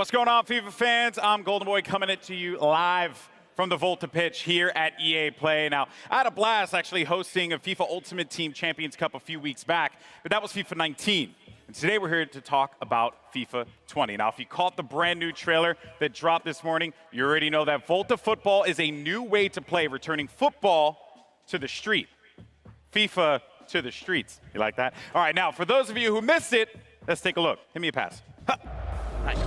What's going on, FIFA fans? I'm Golden Boy coming at you live from the Volta pitch here at EA Play. Now, I had a blast actually hosting a FIFA Ultimate Team Champions Cup a few weeks back, but that was FIFA 19. And today we're here to talk about FIFA 20. Now, if you caught the brand new trailer that dropped this morning, you already know that Volta Football is a new way to play, returning football to the street. FIFA to the streets. You like that? All right, now, for those of you who missed it, let's take a look. Hit me a pass. Ha. Nice.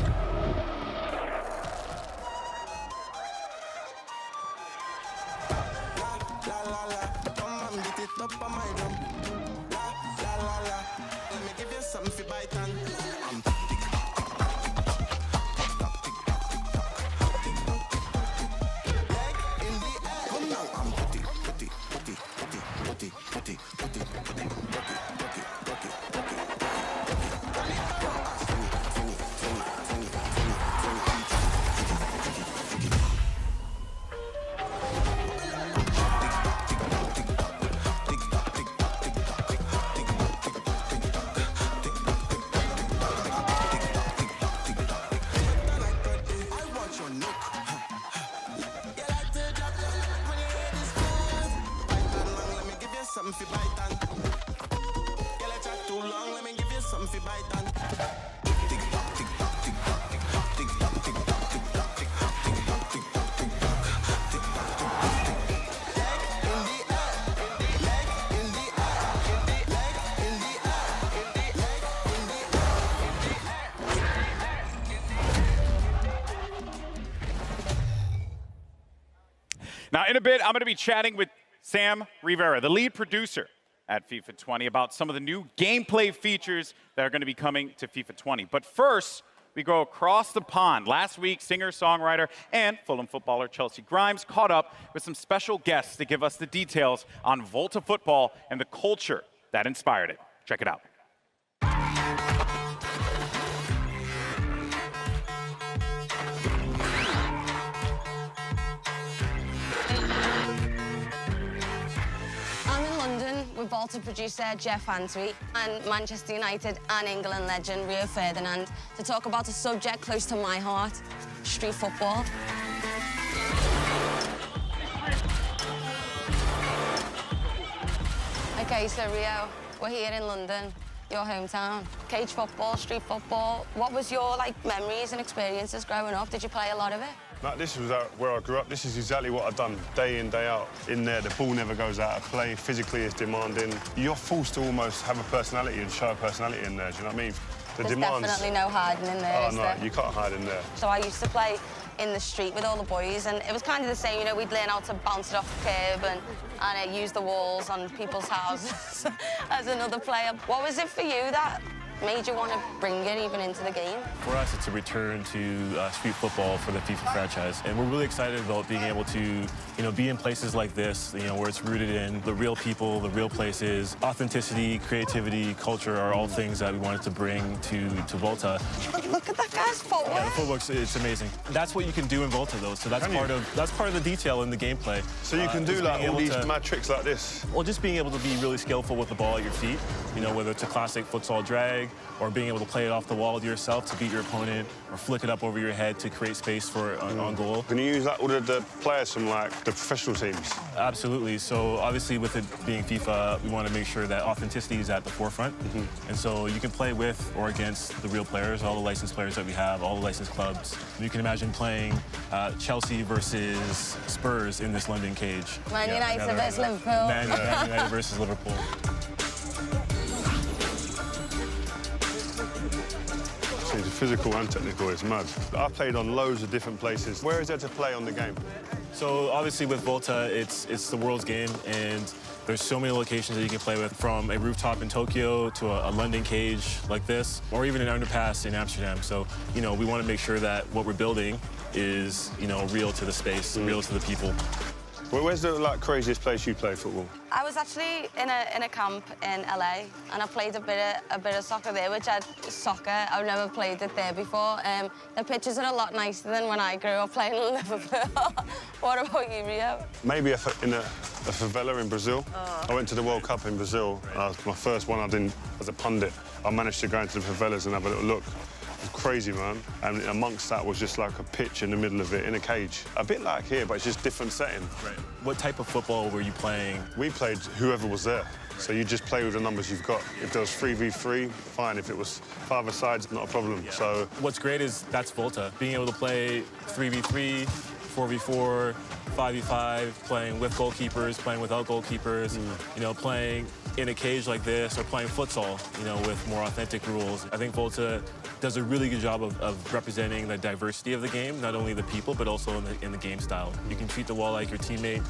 Now, in a bit, I'm going to be chatting with Sam Rivera, the lead producer at FIFA 20, about some of the new gameplay features that are going to be coming to FIFA 20. But first, we go across the pond. Last week, singer-songwriter and Fulham footballer Chelsea Grimes caught up with some special guests to give us the details on Volta Football and the culture that inspired it. Check it out. With Volta producer Jeff Antwi and Manchester United and England legend Rio Ferdinand to talk about a subject close to my heart, street football. Okay, so Rio, we're here in London, your hometown. Cage football, street football. What was your memories and experiences growing up? Did you play a lot of it? No, this was where I grew up. This is exactly what I've done day in, day out. In there, the ball never goes out of play. Physically, it's demanding. You're forced to almost have a personality and show a personality in there. Do you know what I mean? There's definitely no hiding in there. Oh, no, you can't hide in there. So I used to play in the street with all the boys, and it was kind of the same. You know, we'd learn how to bounce it off the curb and use the walls on people's houses as another player. What was it for you that made you want to bring it even into the game? For us, it's a return to street football for the FIFA franchise, and we're really excited about being able to, be in places like this, where it's rooted in the real people, the real places. Authenticity, creativity, culture are all things that we wanted to bring to Volta. Look at that guy's footwork. Yeah, the footwork's it's amazing. That's what you can do in Volta, though. So that's part of the detail in the gameplay. So you can do all these mad tricks like this. Well, just being able to be really skillful with the ball at your feet. Whether it's a classic futsal drag, or being able to play it off the wall to yourself to beat your opponent, or flick it up over your head to create space for on goal. Can you use all of the players from the professional teams? Absolutely. So obviously, with it being FIFA, we want to make sure that authenticity is at the forefront. And so you can play with or against the real players, all the licensed players that we have, all the licensed clubs. You can imagine playing Chelsea versus Spurs in this London cage. Man United versus Liverpool. Man United versus Liverpool. It's physical and technical, it's mad. I've played on loads of different places. Where is there to play on the game? So obviously with Volta, it's the world's game, and there's so many locations that you can play with, from a rooftop in Tokyo to a London cage like this, or even an underpass in Amsterdam. So, we want to make sure that what we're building is, real to the space, real to the people. Well, where's the craziest place you play football? I was actually in a camp in LA, and I played a bit of soccer there, I've never played it there before. The pitches are a lot nicer than when I grew up playing in Liverpool. What about you, Rio? Maybe in a favela in Brazil. I went to the World Cup in Brazil. My first one I did as a pundit. I managed to go into the favelas and have a little look. It's crazy, man. And amongst that was just like a pitch in the middle of it, in a cage. A bit like here, but it's just different setting. Right. What type of football were you playing? We played whoever was there. So you just play with the numbers you've got. If there was 3v3, fine. If it was 5-a-sides, not a problem. Yeah. So what's great is that's Volta. Being able to play 3v3, 4v4, 5v5, playing with goalkeepers, playing without goalkeepers, you know, playing in a cage like this or playing futsal, you know, with more authentic rules. I think Volta does a really good job of representing the diversity of the game, not only the people, but also in the game style. You can treat the wall like your teammate,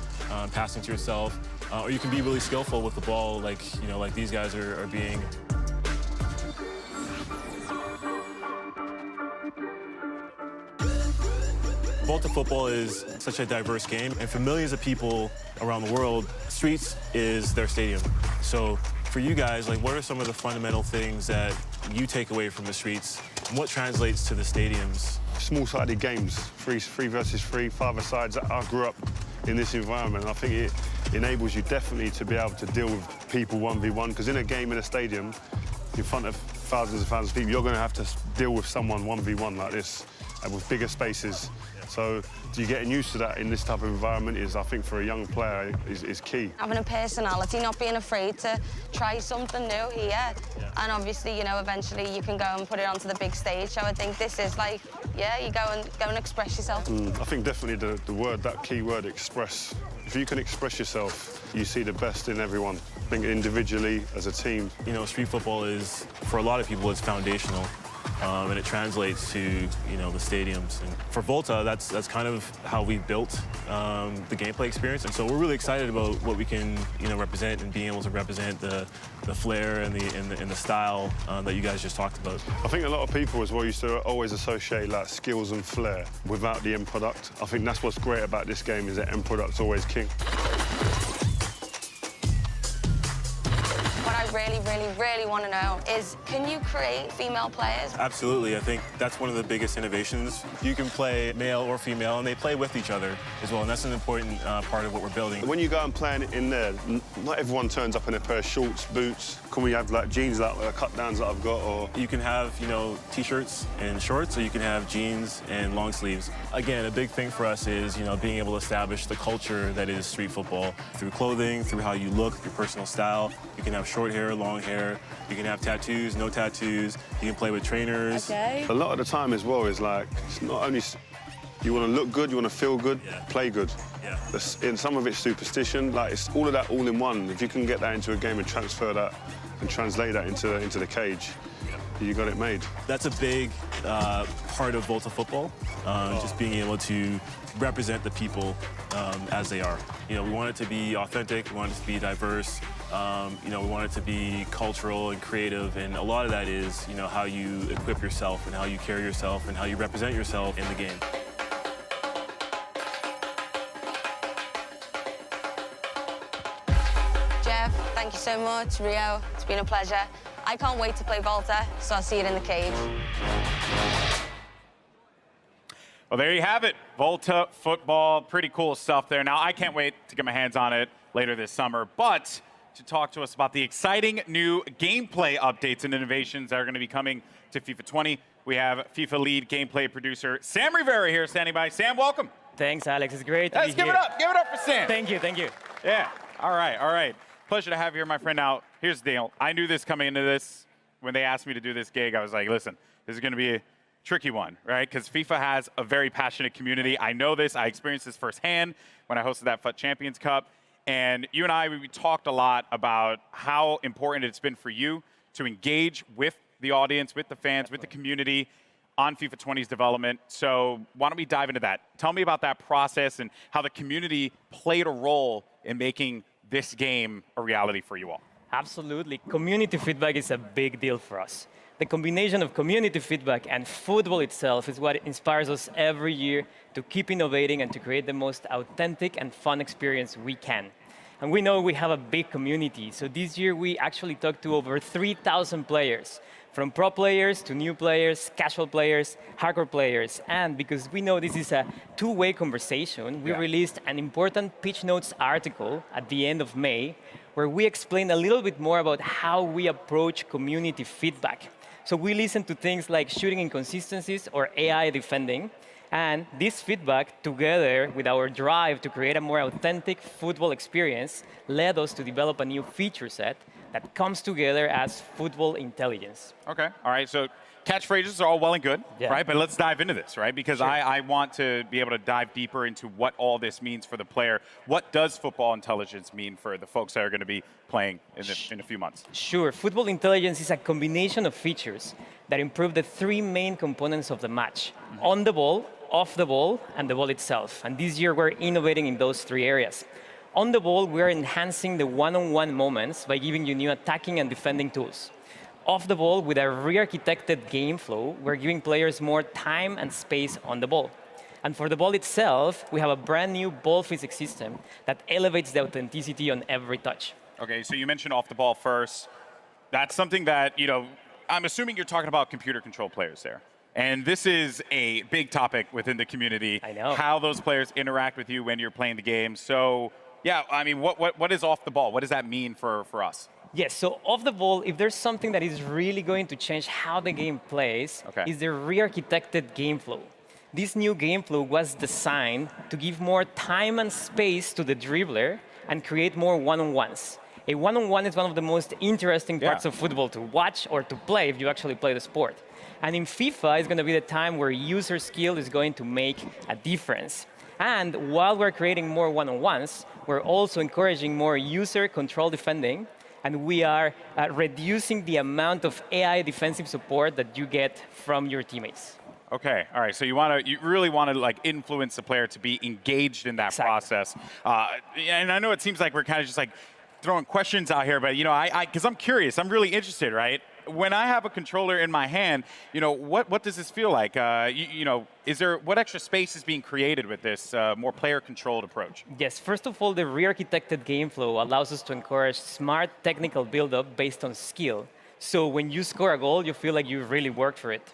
passing to yourself, or you can be really skillful with the ball, like, you know, like these guys are being. Volta football is such a diverse game, and for millions of people around the world, streets is their stadium. So for you guys, like, what are some of the fundamental things that you take away from the streets, and what translates to the stadiums? Small-sided games, three versus three, 5-a-sides. I grew up in this environment, and I think it enables you definitely to be able to deal with people 1v1, because in a game in a stadium, in front of thousands and thousands of people, you're going to have to deal with someone 1v1 like this, and with bigger spaces. So you getting used to that in this type of environment is, I think, for a young player, is key. Having a personality, not being afraid to try something new here. Yeah. And obviously, you know, eventually you can go and put it onto the big stage. So I think this is like, yeah, you go and express yourself. I think definitely the word, that key word, express. If you can express yourself, you see the best in everyone. I think individually, as a team. You know, street football is, for a lot of people, it's foundational. And it translates to, you know, the stadiums. And for Volta, that's kind of how we built the gameplay experience. And so we're really excited about what we can, you know, represent and being able to represent the flair and the style that you guys just talked about. I think a lot of people as well used to always associate like skills and flair without the end product. I think that's what's great about this game, is that end product's always king. Really want to know is, can you create female players? Absolutely. I think that's one of the biggest innovations. You can play male or female, and they play with each other as well, and that's an important part of what we're building. When you go and play in there, not everyone turns up in a pair of shorts, boots. Can we have like jeans, like cut-downs that I've got, or? You can have, you know, t-shirts and shorts, or you can have jeans and long sleeves. Again, a big thing for us is, you know, being able to establish the culture that is street football through clothing, through how you look, your personal style. You can have short hair, long hair. You can have tattoos, no tattoos. You can play with trainers. Okay. A lot of the time as well is like, it's not only you want to look good, you want to feel good, play good. Yeah. In some of it's superstition, like it's all of that all in one. If you can get that into a game and transfer that and translate that into the cage, you got it made. That's a big part of Volta football, just being able to represent the people as they are. You know, we want it to be authentic, we want it to be diverse, you know, we want it to be cultural and creative, and a lot of that is, you know, how you equip yourself and how you carry yourself and how you represent yourself in the game. Jeff, thank you so much. Rio, it's been a pleasure. I can't wait to play Volta, so I'll see you in the cage. Well, there you have it. Volta football, pretty cool stuff there. Now, I can't wait to get my hands on it later this summer, but to talk to us about the exciting new gameplay updates and innovations that are going to be coming to FIFA 20, we have FIFA lead gameplay producer Sam Rivera here standing by. Sam, welcome. Thanks, Alex. It's great to Let's be give here. it up. Give it up for Sam. Thank you, thank you. Yeah. All right, all right. Pleasure to have you here, my friend. Now, here's the deal. I knew this coming into this. When they asked me to do this gig, I was like, listen, this is going to be a tricky one, right? Because FIFA has a very passionate community. I know this. I experienced this firsthand when I hosted that FUT Champions Cup. And you and I, we talked a lot about how important it's been for you to engage with the audience, with the fans, with the community on FIFA 20's development. So why don't we dive into that? Tell me about that process and how the community played a role in making this game a reality for you all. Absolutely. Community feedback is a big deal for us. The combination of community feedback and football itself is what inspires us every year to keep innovating and to create the most authentic and fun experience we can. And we know we have a big community, so this year we actually talked to over 3,000 players, from pro players to new players, casual players, hardcore players. And because we know this is a two-way conversation, we released an important Pitch Notes article at the end of May, where we explain a little bit more about how we approach community feedback. So we listen to things like shooting inconsistencies or AI defending. And this feedback, together with our drive to create a more authentic football experience, led us to develop a new feature set that comes together as football intelligence. Okay, all right, so catchphrases are all well and good, Yeah. right? But let's dive into this, right? Because Sure. I want to be able to dive deeper into what all this means for the player. What does football intelligence mean for the folks that are going to be playing in a few months? Sure, football intelligence is a combination of features that improve the three main components of the match: on the ball, off the ball, and the ball itself. And this year we're innovating in those three areas. On the ball, we're enhancing the one-on-one moments by giving you new attacking and defending tools. Off the ball, with a re-architected game flow, we're giving players more time and space on the ball. And for the ball itself, we have a brand new ball physics system that elevates the authenticity on every touch. Okay, so you mentioned off the ball first. That's something that, I'm assuming you're talking about computer control players there. And this is a big topic within the community. I know. How those players interact with you when you're playing the game. So, yeah, I mean, what is off the ball? What does that mean for us? Yes, so off the ball, if there's something that is really going to change how the game plays, Okay. is the re-architected game flow. This new game flow was designed to give more time and space to the dribbler and create more one-on-ones. A one-on-one is one of the most interesting parts Yeah. of football to watch or to play if you actually play the sport. And in FIFA, it's going to be the time where user skill is going to make a difference. And while we're creating more one-on-ones, we're also encouraging more user control defending, and we are reducing the amount of AI defensive support that you get from your teammates. Okay, all right. So you really want to like influence the player to be engaged in that Exactly. process. And I know it seems like we're kind of just like throwing questions out here, but because I'm curious, I'm really interested, right? When I have a controller in my hand, what does this feel like? What extra space is being created with this more player-controlled approach? Yes, first of all, the re-architected game flow allows us to encourage smart technical build-up based on skill. So when you score a goal, you feel like you really worked for it.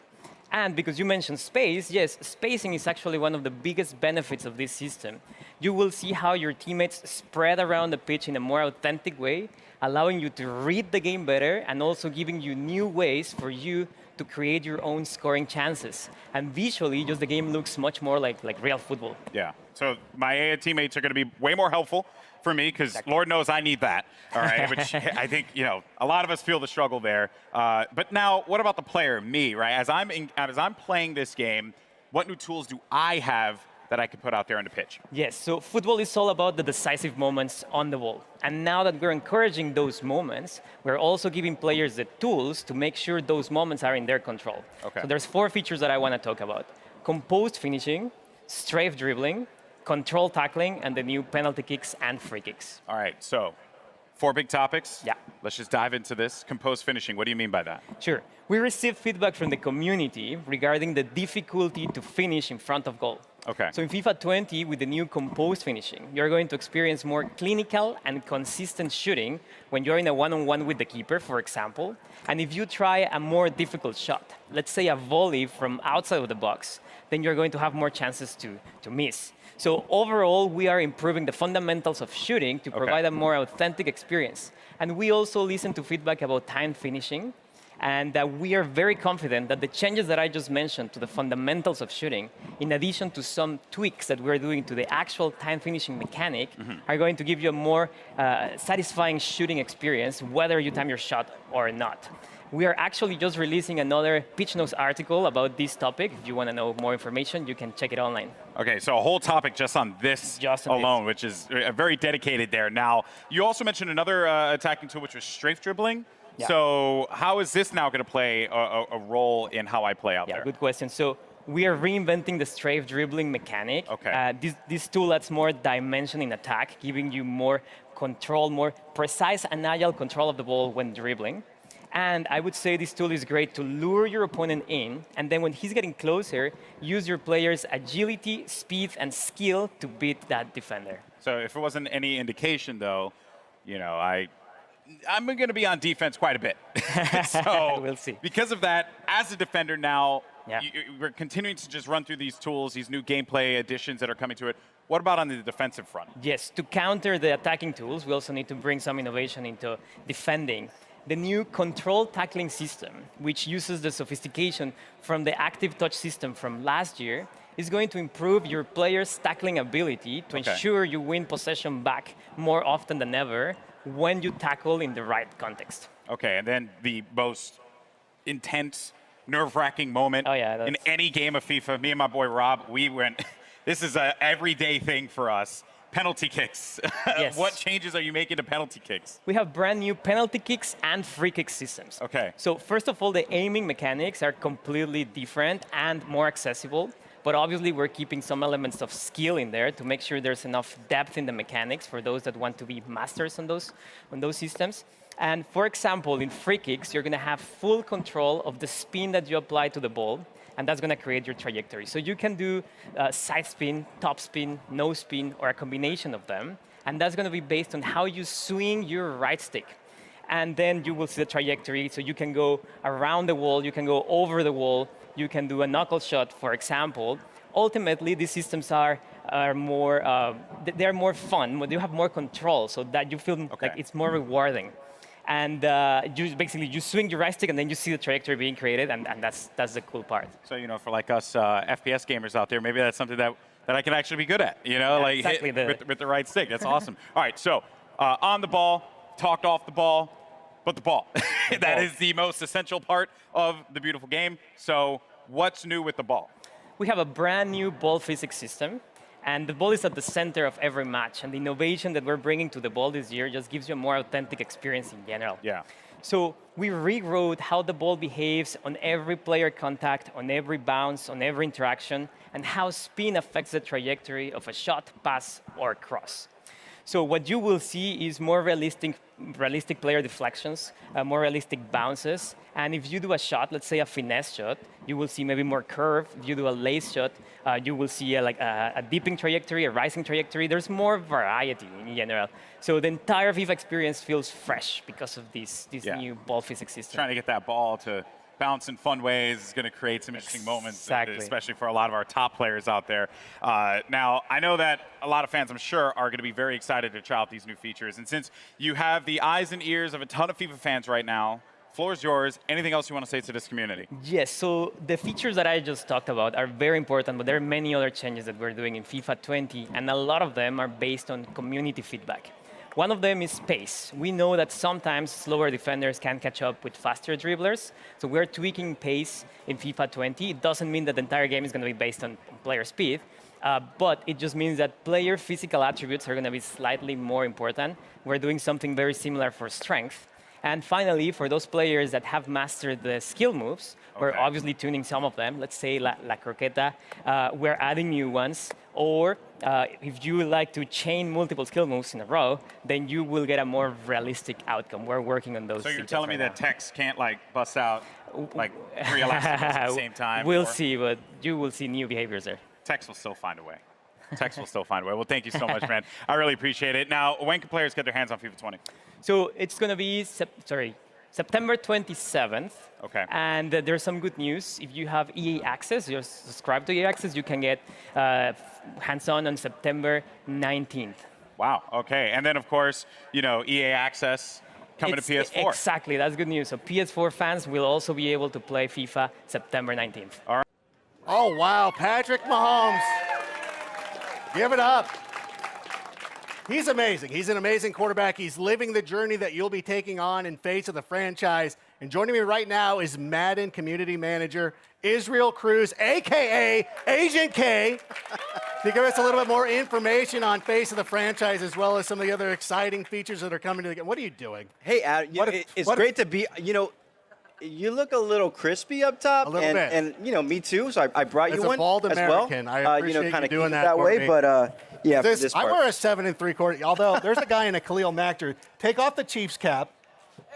And because you mentioned space, yes, spacing is actually one of the biggest benefits of this system. You will see how your teammates spread around the pitch in a more authentic way, allowing you to read the game better and also giving you new ways for you to create your own scoring chances. And visually, just the game looks much more like real football. Yeah. So my AI teammates are going to be way more helpful for me because Lord knows I need that. All right. Which I think a lot of us feel the struggle there. But now, what about the player, me? Right. As I'm playing this game, what new tools do I have that I can put out there on the pitch? Yes, so football is all about the decisive moments on the ball. And now that we're encouraging those moments, we're also giving players the tools to make sure those moments are in their control. Okay. So there's 4 features that I want to talk about: composed finishing, strafe dribbling, control tackling, and the new penalty kicks and free kicks. All right. So 4 big topics. Yeah. Let's just dive into this. Composed finishing. What do you mean by that? Sure. We received feedback from the community regarding the difficulty to finish in front of goal. Okay. So in FIFA 20, with the new composed finishing, you're going to experience more clinical and consistent shooting when you're in a one-on-one with the keeper, for example. And if you try a more difficult shot, let's say a volley from outside of the box, then you're going to have more chances to miss. So overall, we are improving the fundamentals of shooting to provide a more authentic experience. And we also listen to feedback about time finishing. And we are very confident that the changes that I just mentioned to the fundamentals of shooting, in addition to some tweaks that we're doing to the actual time finishing mechanic, are going to give you a more satisfying shooting experience, whether you time your shot or not. We are actually just releasing another Pitch Notes article about this topic. If you want to know more information, you can check it online. Okay, so a whole topic just on this Just on alone, which is very dedicated there. Now, you also mentioned another attacking tool, which was strafe dribbling. Yeah. So how is this now going to play a role in how I play out Yeah, there? good question. So we are reinventing the strafe dribbling mechanic. Okay. This tool adds more dimension in attack, giving you more control, more precise and agile control of the ball when dribbling. And I would say this tool is great to lure your opponent in, and then when he's getting closer, use your player's agility, speed, and skill to beat that defender. So if it wasn't any indication, though, I'm going to be on defense quite a bit. So We'll see. Because of that, as a defender now, Yeah. we're continuing to just run through these tools, these new gameplay additions that are coming to it. What about on the defensive front? Yes, to counter the attacking tools, we also need to bring some innovation into defending. the new control tackling system, which uses the sophistication from the active touch system from last year, is going to improve your players' tackling ability to ensure you win possession back more often than ever when you tackle in the right context. Okay, and then the most intense, nerve-wracking moment in any game of FIFA, me and my boy Rob, we went, this is an everyday thing for us. Penalty kicks. Yes. What changes are you making to penalty kicks? We have brand new penalty kicks and free kick systems. Okay. So first of all, the aiming mechanics are completely different and more accessible. But obviously, we're keeping some elements of skill in there to make sure there's enough depth in the mechanics for those that want to be masters on those systems. And for example, in free kicks, you're going to have full control of the spin that you apply to the ball, and that's going to create your trajectory. So you can do side spin, top spin, no spin, or a combination of them. And that's going to be based on how you swing your right stick. And then you will see the trajectory. So you can go around the wall, you can go over the wall, you can do a knuckle shot, for example. Ultimately, these systems are more, they're more fun, you have more control, so that you feel like it's more rewarding. And you swing your right stick, and then you see the trajectory being created, and that's the cool part. So, for like us FPS gamers out there, maybe that's something that I can actually be good at, like exactly hit with the right stick. That's awesome. All right, so on the ball, talked off the ball, but the ball. That is the most essential part of the beautiful game. So what's new with the ball? We have a brand new ball physics system. And the ball is at the center of every match. And the innovation that we're bringing to the ball this year just gives you a more authentic experience in general. Yeah. So we rewrote how the ball behaves on every player contact, on every bounce, on every interaction, and how spin affects the trajectory of a shot, pass, or cross. So what you will see is more realistic player deflections, more realistic bounces. And if you do a shot, let's say a finesse shot, you will see maybe more curve. If you do a lace shot, you will see a dipping trajectory, a rising trajectory. There's more variety in general. So the entire FIFA experience feels fresh because of this new ball physics system. Trying to get that ball to bounce in fun ways is going to create some interesting moments, especially for a lot of our top players out there. Now, I know that a lot of fans, I'm sure, are going to be very excited to try out these new features. And since you have the eyes and ears of a ton of FIFA fans right now, floor is yours. Anything else you want to say to this community? Yes, so the features that I just talked about are very important, but there are many other changes that we're doing in FIFA 20, and a lot of them are based on community feedback. One of them is pace. We know that sometimes slower defenders can catch up with faster dribblers, so we're tweaking pace in FIFA 20. It doesn't mean that the entire game is going to be based on player speed, but it just means that player physical attributes are going to be slightly more important. We're doing something very similar for strength. And finally, for those players that have mastered the skill moves, we're obviously tuning some of them. Let's say La Croqueta, we're adding new ones. Or if you like to chain multiple skill moves in a row, then you will get a more realistic outcome. We're working on those. So you're telling me that Tex can't bust out 3 elasticals at the same time? We'll see, but you will see new behaviors there. Tex will still find a way. Tex will still find a way. Well, thank you so much, man. I really appreciate it. Now, when can players get their hands on FIFA 20? So it's going to be September 27th. Okay. And there's some good news. If you have EA Access, you're subscribed to EA Access, you can get hands-on September 19th. Wow. Okay. And then, of course, EA Access coming to PS4. Exactly. That's good news. So PS4 fans will also be able to play FIFA September 19th. All right. Oh, wow. Patrick Mahomes. Give it up. He's amazing. He's an amazing quarterback. He's living the journey that you'll be taking on in face of the franchise. And joining me right now is Madden Community Manager Israel Cruz, a.k.a. Agent K, to give us a little bit more information on face of the franchise as well as some of the other exciting features that are coming to the game. What are you doing? Hey, Adam, it's great to be, you look a little crispy up top. A little bit. And, me too, so I brought you one as a bald as American, well. I appreciate kind you of doing that for way, me. but yeah, for this I part. wear a 7 3/4, although there's a guy in a Khalil Mack jersey. Take off the Chiefs cap,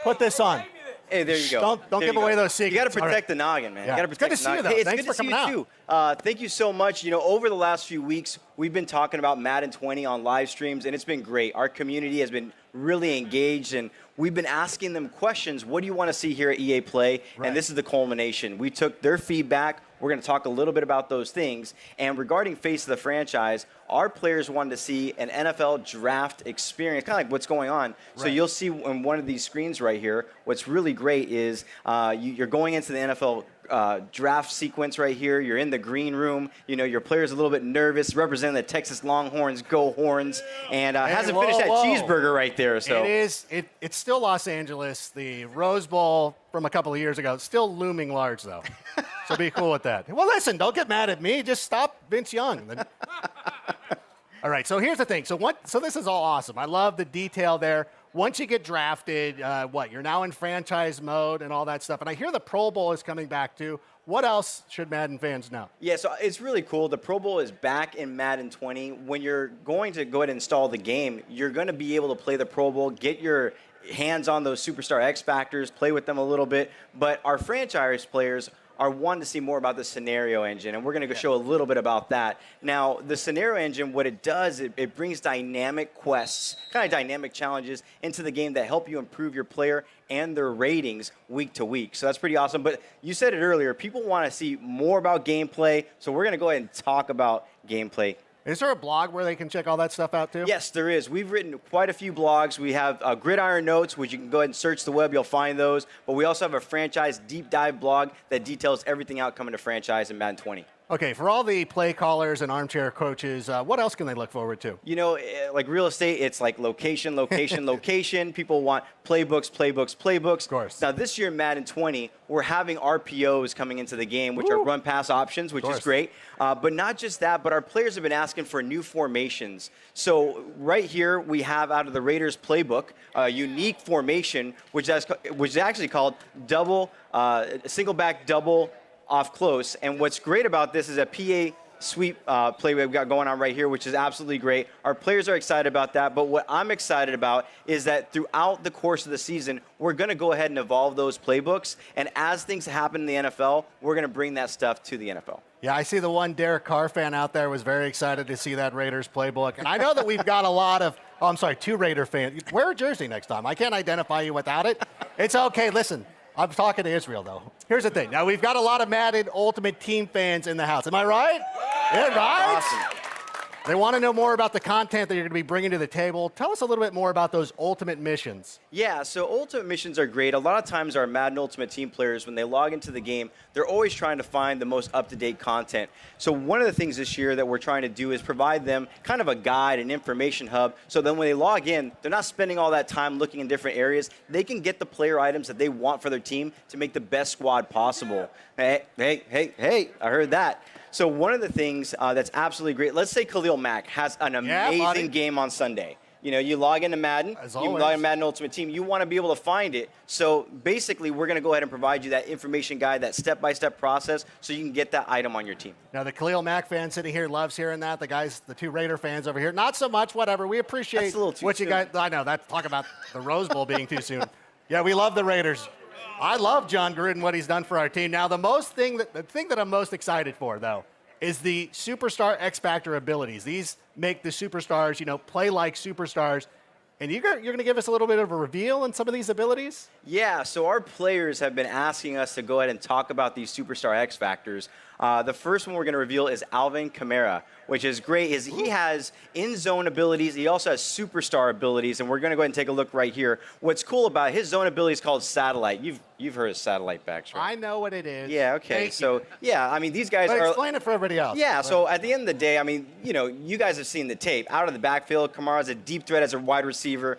put this on. Hey, there you go. Don't give away those secrets. You got to protect the noggin, man. Yeah. You got to protect Good to the see you, noggin. though. Hey, it's Thanks good for to see coming you, too. Thank you so much. Over the last few weeks, we've been talking about Madden 20 on live streams, and it's been great. Our community has been really engaged, and we've been asking them questions. What do you want to see here at EA Play? Right. And this is the culmination. We took their feedback. We're going to talk a little bit about those things. And regarding face of the franchise, our players wanted to see an NFL draft experience, kind of like what's going on. So Right. you'll see on one of these screens right here, what's really great is you're going into the NFL draft sequence right here. You're in the green room. You know, your player's a little bit nervous, representing the Texas Longhorns, go Horns, and hasn't finished that cheeseburger right there. So It's still Los Angeles. The Rose Bowl from a couple of years ago, it's still looming large, though. So be cool with that. Well, listen, don't get mad at me. Just stop Vince Young. All right, so here's the thing. So this is all awesome. I love the detail there. Once you get drafted, you're now in franchise mode and all that stuff. And I hear the Pro Bowl is coming back too. What else should Madden fans know? Yeah, so it's really cool. The Pro Bowl is back in Madden 20. When you're going to go ahead and install the game, you're going to be able to play the Pro Bowl, get your hands on those Superstar X Factors, play with them a little bit. But our franchise players are wanting to see more about the scenario engine, and we're going to show a little bit about that. Now, the scenario engine, what it does, it brings dynamic quests, kind of dynamic challenges into the game that help you improve your player and their ratings week to week. So that's pretty awesome. But you said it earlier, people want to see more about gameplay, so we're going to go ahead and talk about gameplay. Is there a blog where they can check all that stuff out too? Yes, there is. We've written quite a few blogs. We have Gridiron Notes, which you can go ahead and search the web. You'll find those. But we also have a franchise deep dive blog that details everything out coming to franchise in Madden 20. Okay, for all the play callers and armchair coaches, what else can they look forward to? You know, like real estate, it's like location, location, location. People want playbooks, playbooks, playbooks. Of course. Now, this year in Madden 20, we're having RPOs coming into the game, which are run-pass options, which is great. But not just that, but our players have been asking for new formations. So right here, we have out of the Raiders playbook, a unique formation, which is actually called single back double off close. And what's great about this is a PA sweep play we've got going on right here, which is absolutely great. Our players are excited about that, but what I'm excited about is that throughout the course of the season, we're going to go ahead and evolve those playbooks, and as things happen in the NFL, we're going to bring that stuff to the NFL. Yeah, I see the one Derek Carr fan out there was very excited to see that Raiders playbook. And I know that we've got a lot of, two Raider fans. Wear a jersey next time. I can't identify you without it. It's okay. Listen, I'm talking to Israel, though. Here's the thing. Now, we've got a lot of Madden Ultimate Team fans in the house. Am I right? Yeah, right? Awesome. They want to know more about the content that you're going to be bringing to the table. Tell us a little bit more about those Ultimate missions. Yeah, so Ultimate missions are great. A lot of times our Madden Ultimate Team players, when they log into the game, they're always trying to find the most up-to-date content. So one of the things this year that we're trying to do is provide them kind of a guide, an information hub, so then when they log in, they're not spending all that time looking in different areas. They can get the player items that they want for their team to make the best squad possible. Hey, I heard that. So one of the things that's absolutely great, let's say Khalil Mack has an amazing game on Sunday. You know, you log into Madden, you log into Madden Ultimate Team, you want to be able to find it. So basically, we're going to go ahead and provide you that information guide, that step-by-step process, so you can get that item on your team. Now, the Khalil Mack fan sitting here loves hearing that. The two Raider fans over here, not so much, whatever. We appreciate That's a little too what you soon. guys, I know, talk about the Rose Bowl being too soon. Yeah, we love the Raiders. I love John Gruden, what he's done for our team. Now, the thing that I'm most excited for, though, is the Superstar X Factor abilities. These make the superstars, play like superstars. And you're going to give us a little bit of a reveal on some of these abilities? Yeah, so our players have been asking us to go ahead and talk about these Superstar X Factors. The first one we're going to reveal is Alvin Kamara, which is great. He has in-zone abilities. He also has superstar abilities, and we're going to go ahead and take a look right here. What's cool about his zone ability is called Satellite. You've heard of Satellite backs, right? I know what it is. Yeah, okay. Thank you. I mean, these guys are... Explain it for everybody else. Yeah, so at the end of the day, I mean, you guys have seen the tape. Out of the backfield, Kamara's a deep threat as a wide receiver,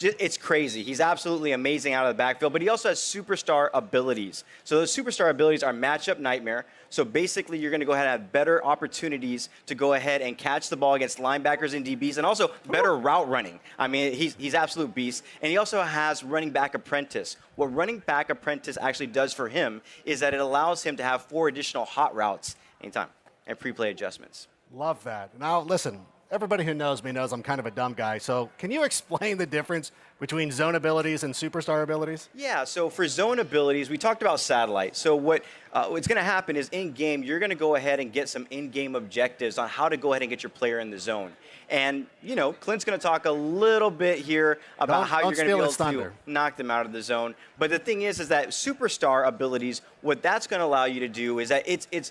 It's crazy. He's absolutely amazing out of the backfield, but he also has superstar abilities. So those superstar abilities are matchup nightmare. So basically, you're going to go ahead and have better opportunities to go ahead and catch the ball against linebackers and DBs, and also better route running. I mean, he's absolute beast. And he also has running back apprentice. What running back apprentice actually does for him is that it allows him to have 4 additional hot routes anytime and pre-play adjustments. Love that. Now, listen, everybody who knows me knows I'm kind of a dumb guy. So can you explain the difference between zone abilities and superstar abilities? Yeah, so for zone abilities, we talked about satellite. So what's going to happen is in-game, you're going to go ahead and get some in-game objectives on how to go ahead and get your player in the zone. And, you know, Clint's going to talk a little bit here about how you're going to be able to knock them out of the zone. But the thing is that superstar abilities, what that's going to allow you to do is that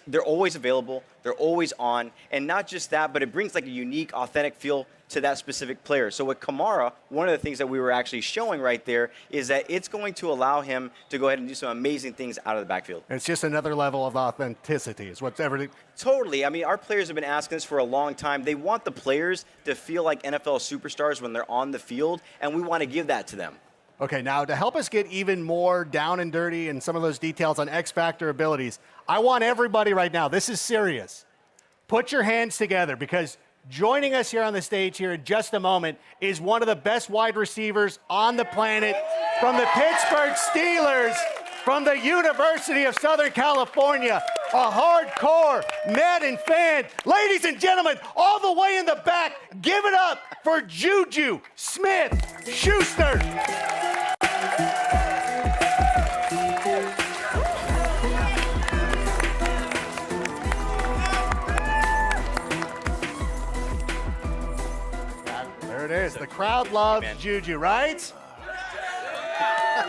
they're always available, they're always on, and not just that, but it brings like a unique, authentic feel to that specific player. So with Kamara, one of the things that we were actually showing right there is that it's going to allow him to go ahead and do some amazing things out of the backfield. It's just another level of authenticity is what's everything. Totally. I mean, our players have been asking this for a long time. They want the players to feel like NFL superstars when they're on the field, and we want to give that to them. Okay, now to help us get even more down and dirty and some of those details on X Factor abilities, I want everybody right now, this is serious, put your hands together because joining us here on the stage here in just a moment is one of the best wide receivers on the planet from the Pittsburgh Steelers, from the University of Southern California, a hardcore Madden fan. Ladies and gentlemen, all the way in the back, give it up for Juju Smith-Schuster. There it is. The crowd loves Juju, right?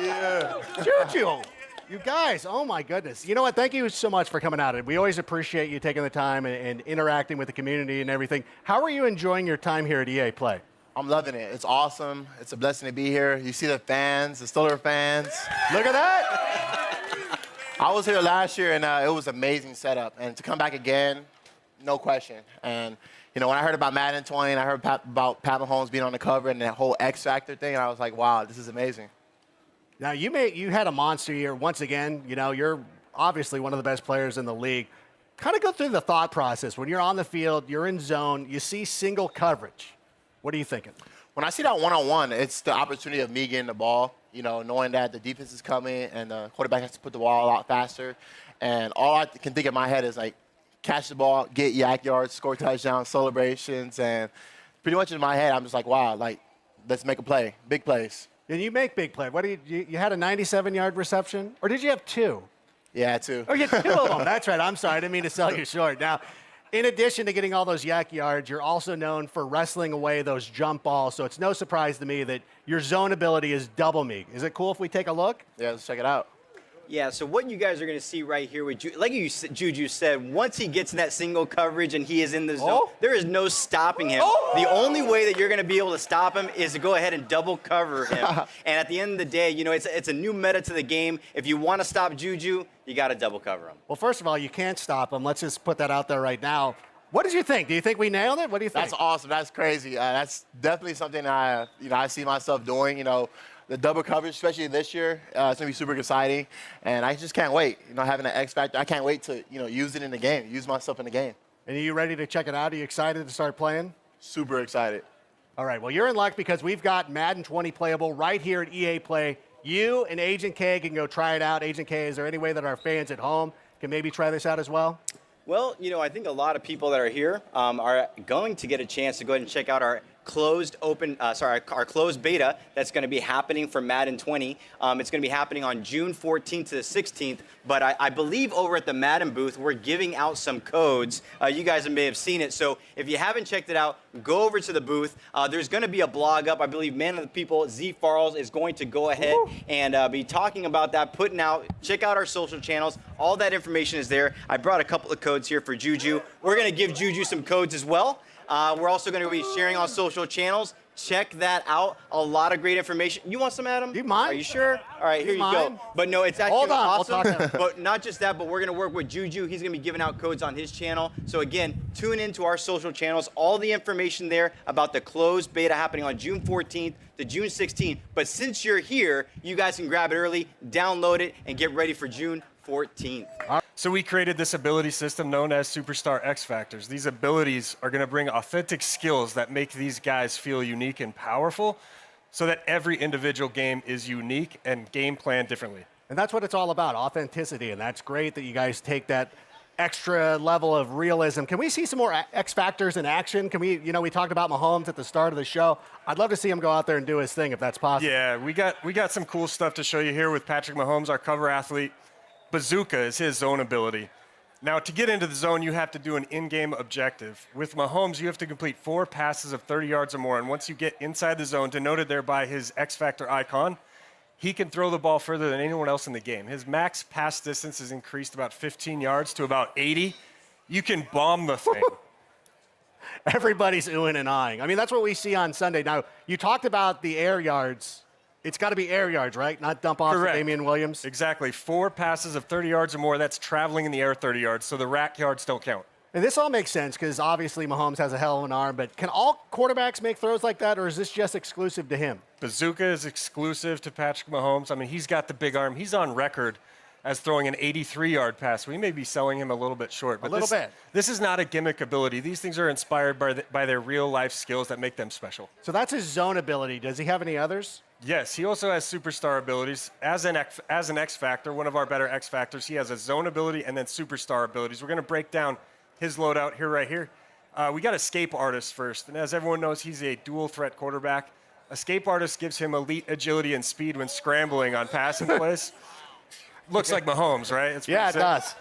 Yeah. Juju. You guys, oh my goodness. You know what? Thank you so much for coming out. We always appreciate you taking the time and interacting with the community and everything. How are you enjoying your time here at EA Play? I'm loving it. It's awesome. It's a blessing to be here. You see the fans, the Steelers fans. Look at that. I was here last year, and it was an amazing setup. And to come back again, no question. And, you know, when I heard about Madden 20 and I heard about Pat Mahomes being on the cover and that whole X Factor thing, I was like, wow, this is amazing. Now, you had a monster year once again. You know, you're obviously one of the best players in the league. Kind of go through the thought process. When you're on the field, you're in zone, you see single coverage. What are you thinking? When I see that one-on-one, it's the opportunity of me getting the ball, you know, knowing that the defense is coming and the quarterback has to put the ball a lot faster. And all I can think in my head is, like, catch the ball, get yak yards, score touchdowns, celebrations. And pretty much in my head, I'm just like, wow, like, let's make a play, big plays. And you make big play. What do you had a 97-yard reception? Or did you have two? Yeah, two. Oh, you had two of them. That's right. I'm sorry. I didn't mean to sell you short. Now, in addition to getting all those yak yards, you're also known for wrestling away those jump balls. So it's no surprise to me that your zone ability is double me. Is it cool if we take a look? Yeah, let's check it out. Yeah, so what you guys are going to see right here with like Juju said, once he gets in that single coverage and he is in the zone, there is no stopping him. The only way that you're going to be able to stop him is to go ahead and double cover him. And at the end of the day, you know, it's a new meta to the game. If you want to stop Juju, you got to double cover him. Well, first of all, you can't stop him. Let's just put that out there right now. What did you think? Do you think we nailed it? What do you think? That's awesome. That's crazy. That's definitely something I see myself doing, you know. The double coverage, especially this year, it's going to be super exciting. And I just can't wait, you know, having an X Factor. I can't wait to, you know, use it in the game, use myself in the game. And are you ready to check it out? Are you excited to start playing? Super excited. All right, well, you're in luck because we've got Madden 20 playable right here at EA Play. You and Agent K can go try it out. Agent K, is there any way that our fans at home can maybe try this out as well? Well, you know, I think a lot of people that are here are going to get a chance to go ahead and check out our our closed beta that's going to be happening for Madden 20. It's going to be happening on June 14th to the 16th. But I believe over at the Madden booth, we're giving out some codes. You guys may have seen it. So if you haven't checked it out, go over to the booth. There's going to be a blog up. I believe Man of the People, Z Farles, is going to go ahead and be talking about that, putting out. Check out our social channels. All that information is there. I brought a couple of codes here for Juju. We're going to give Juju some codes as well. We're also going to be sharing on social channels. Check that out. A lot of great information. You want some, Adam? Do you mind? Are you sure? All right, here you go. But no, it's actually Hold on, awesome. we'll talk But not just that, but we're going to work with Juju. He's going to be giving out codes on his channel. So again, tune into our social channels. All the information there about the closed beta happening on June 14th to June 16th. But since you're here, you guys can grab it early, download it, and get ready for June 14th. So we created this ability system known as Superstar X Factors. These abilities are going to bring authentic skills that make these guys feel unique and powerful so that every individual game is unique and game planned differently. And that's what it's all about, authenticity. And that's great that you guys take that extra level of realism. Can we see some more X factors in action? Can we, we talked about Mahomes at the start of the show. I'd love to see him go out there and do his thing if that's possible. Yeah, we got some cool stuff to show you here with Patrick Mahomes, our cover athlete. Bazooka is his zone ability. Now, to get into the zone, you have to do an in-game objective. With Mahomes, you have to complete 4 passes of 30 yards or more, and once you get inside the zone, denoted there by his X Factor icon, he can throw the ball further than anyone else in the game. His max pass distance is increased about 15 yards to about 80. You can bomb the thing. Everybody's oohing and eyeing. I mean, that's what we see on Sunday. Now, you talked about the air yards. It's got to be air yards, right? Not dump off to Damian Williams? Exactly. 4 passes of 30 yards or more, that's traveling in the air 30 yards, so the rack yards don't count. And this all makes sense because obviously Mahomes has a hell of an arm, but can all quarterbacks make throws like that, or is this just exclusive to him? Bazooka is exclusive to Patrick Mahomes. I mean, he's got the big arm. He's on record as throwing an 83-yard pass. We may be selling him a little bit short. But this is not a gimmick ability. These things are inspired by their real-life skills that make them special. So that's his zone ability. Does he have any others? Yes, he also has superstar abilities. As an X Factor, one of our better X Factors, he has a zone ability and then superstar abilities. We're going to break down his loadout right here. We got Escape Artist first. And as everyone knows, he's a dual-threat quarterback. Escape Artist gives him elite agility and speed when scrambling on passing plays. Looks like Mahomes, right? Yeah, it does.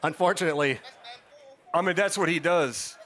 Unfortunately. I mean, that's what he does.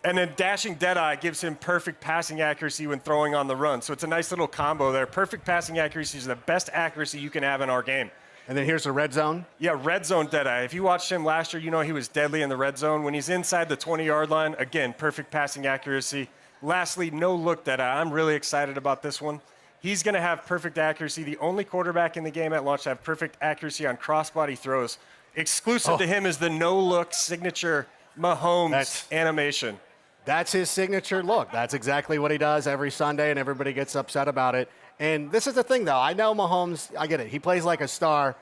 And then Dashing Deadeye gives him perfect passing accuracy when throwing on the run. So it's a nice little combo there. Perfect passing accuracy is the best accuracy you can have in our game. And then here's the red zone. Yeah, red zone Deadeye. If you watched him last year, you know he was deadly in the red zone. When he's inside the 20-yard line, again, perfect passing accuracy. Lastly, no look Deadeye. I'm really excited about this one. He's going to have perfect accuracy. The only quarterback in the game at launch to have perfect accuracy on crossbody throws. Exclusive to him is the no-look signature Mahomes animation. That's his signature look. That's exactly what he does every Sunday, and everybody gets upset about it. And this is the thing, though. I know Mahomes, I get it. He plays like a star.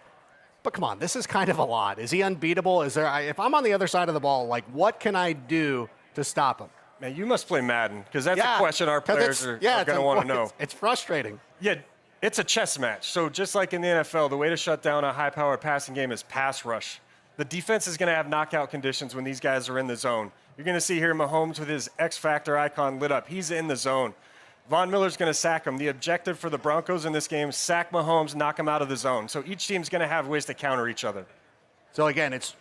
But come on, this is kind of a lot. Is he unbeatable? If I'm on the other side of the ball, like, what can I do to stop him? Man, you must play Madden, because that's a question our players are going to want to know. It's frustrating. Yeah, it's a chess match. So just like in the NFL, the way to shut down a high-powered passing game is pass rush. The defense is going to have knockout conditions when these guys are in the zone. You're going to see here Mahomes with his X Factor icon lit up. He's in the zone. Von Miller's going to sack him. The objective for the Broncos in this game, sack Mahomes, knock him out of the zone. So each team's going to have ways to counter each other. So again, it's